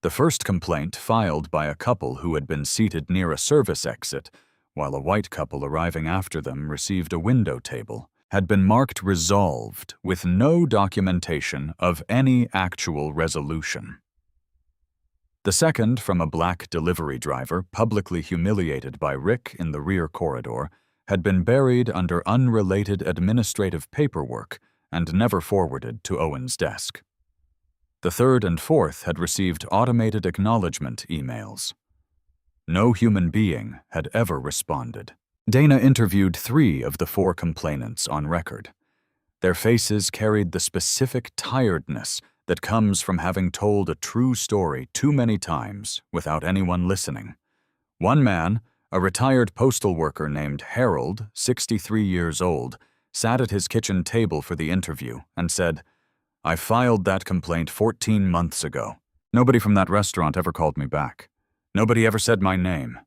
The first complaint, filed by a couple who had been seated near a service exit, while a white couple arriving after them received a window table, had been marked resolved with no documentation of any actual resolution. The second, from a black delivery driver publicly humiliated by Rick in the rear corridor, had been buried under unrelated administrative paperwork and never forwarded to Owen's desk. The third and fourth had received automated acknowledgement emails. No human being had ever responded. Dana interviewed 3 of the 4 complainants on record. Their faces carried the specific tiredness that comes from having told a true story too many times without anyone listening. One man, a retired postal worker named Harold, 63 years old, sat at his kitchen table for the interview and said, "I filed that complaint 14 months ago. Nobody from that restaurant ever called me back. Nobody ever said my name."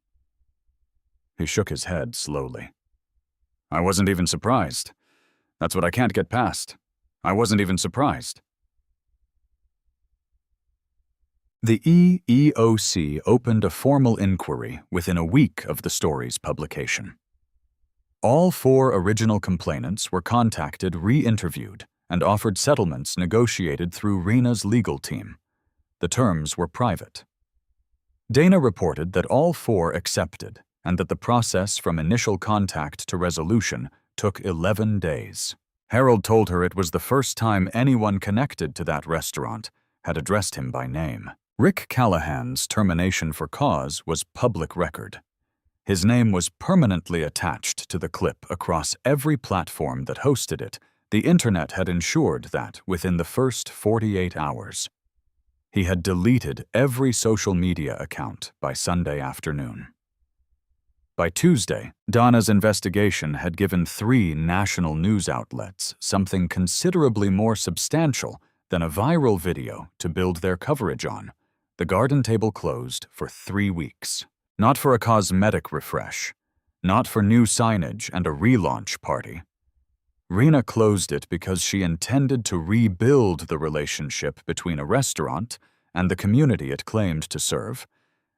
He shook his head slowly. "I wasn't even surprised. That's what I can't get past. I wasn't even surprised." The EEOC opened a formal inquiry within a week of the story's publication. All 4 original complainants were contacted, re-interviewed, and offered settlements negotiated through Rena's legal team. The terms were private. Dana reported that all 4 accepted, and that the process from initial contact to resolution took 11 days. Harold told her it was the first time anyone connected to that restaurant had addressed him by name. Rick Callahan's termination for cause was public record. His name was permanently attached to the clip across every platform that hosted it. The internet had ensured that within the first 48 hours. He had deleted every social media account by Sunday afternoon. By Tuesday, Donna's investigation had given 3 national news outlets something considerably more substantial than a viral video to build their coverage on. The garden table closed for 3 weeks. Not for a cosmetic refresh, not for new signage and a relaunch party. Rena closed it because she intended to rebuild the relationship between a restaurant and the community it claimed to serve,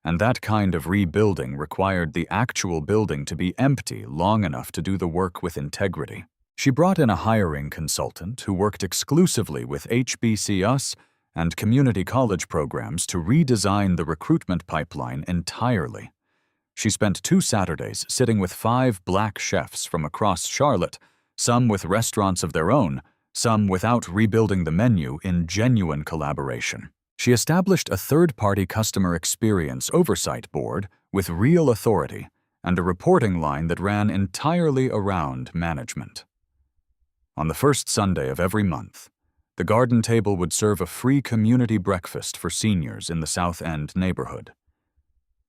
and that kind of rebuilding required the actual building to be empty long enough to do the work with integrity. She brought in a hiring consultant who worked exclusively with HBCUs and community college programs to redesign the recruitment pipeline entirely. She spent 2 Saturdays sitting with 5 black chefs from across Charlotte, some with restaurants of their own, some without rebuilding the menu, in genuine collaboration. She established a third-party customer experience oversight board with real authority and a reporting line that ran entirely around management. On the first Sunday of every month, the garden table would serve a free community breakfast for seniors in the South End neighborhood.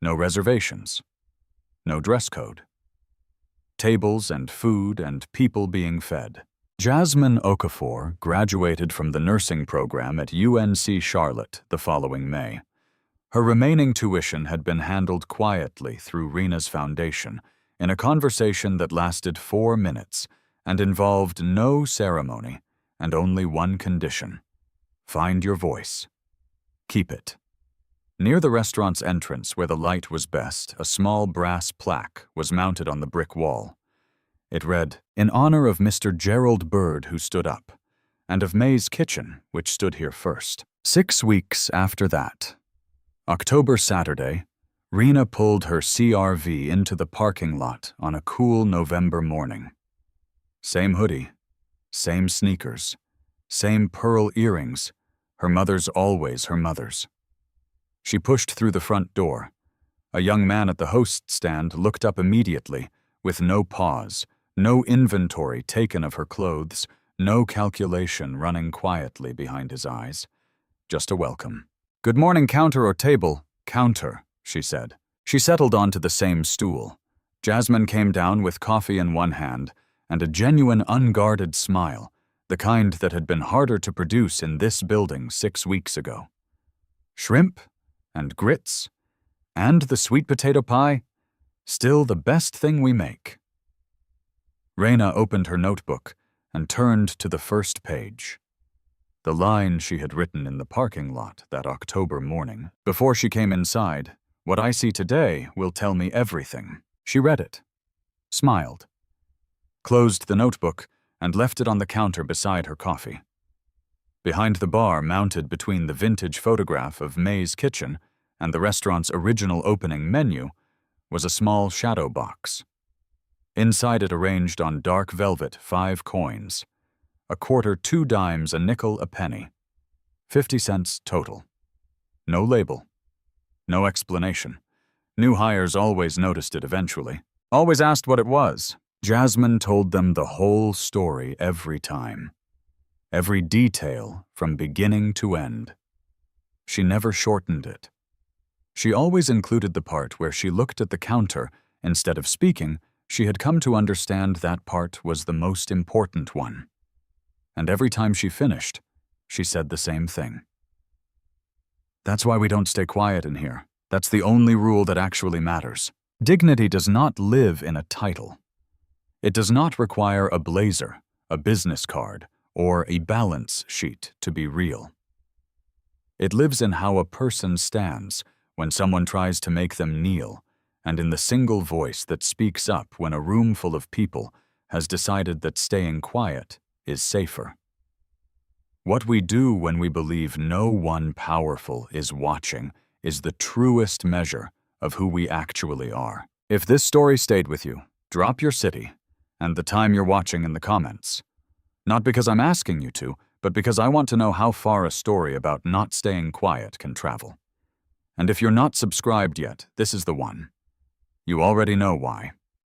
No reservations. No dress code. Tables and food and people being fed. Jasmine Okafor graduated from the nursing program at UNC Charlotte the following May. Her remaining tuition had been handled quietly through Rena's foundation in a conversation that lasted 4 minutes and involved no ceremony and only one condition: find your voice. Keep it. Near the restaurant's entrance, where the light was best, a small brass plaque was mounted on the brick wall. It read, "In honor of Mr. Gerald Bird, who stood up, and of May's Kitchen, which stood here first." 6 weeks after that, October Saturday, Rena pulled her CRV into the parking lot on a cool November morning. Same hoodie, same sneakers, same pearl earrings, her mother's always her mother's. She pushed through the front door. A young man at the host stand looked up immediately, with no pause, no inventory taken of her clothes, no calculation running quietly behind his eyes. Just a welcome. "Good morning, counter or table?" "Counter," she said. She settled onto the same stool. Jasmine came down with coffee in one hand and a genuine unguarded smile, the kind that had been harder to produce in this building 6 weeks ago. "Shrimp and grits and the sweet potato pie, still the best thing we make." Rena opened her notebook and turned to the first page. The line she had written in the parking lot that October morning, before she came inside, "What I see today will tell me everything." She read it, smiled, closed the notebook, and left it on the counter beside her coffee. Behind the bar, mounted between the vintage photograph of May's Kitchen and the restaurant's original opening menu, was a small shadow box. Inside it, arranged on dark velvet, 5 coins. A quarter, 2 dimes, a nickel, a penny. 50 cents total. No label. No explanation. New hires always noticed it eventually. Always asked what it was. Jasmine told them the whole story every time. Every detail from beginning to end. She never shortened it. She always included the part where she looked at the counter instead of speaking. She had come to understand that part was the most important one. And every time she finished, she said the same thing. "That's why we don't stay quiet in here. That's the only rule that actually matters. Dignity does not live in a title. It does not require a blazer, a business card, or a balance sheet to be real. It lives in how a person stands when someone tries to make them kneel, and in the single voice that speaks up when a room full of people has decided that staying quiet is safer. What we do when we believe no one powerful is watching is the truest measure of who we actually are." If this story stayed with you, drop your city and the time you're watching in the comments. Not because I'm asking you to, but because I want to know how far a story about not staying quiet can travel. And if you're not subscribed yet, this is the one. You already know why.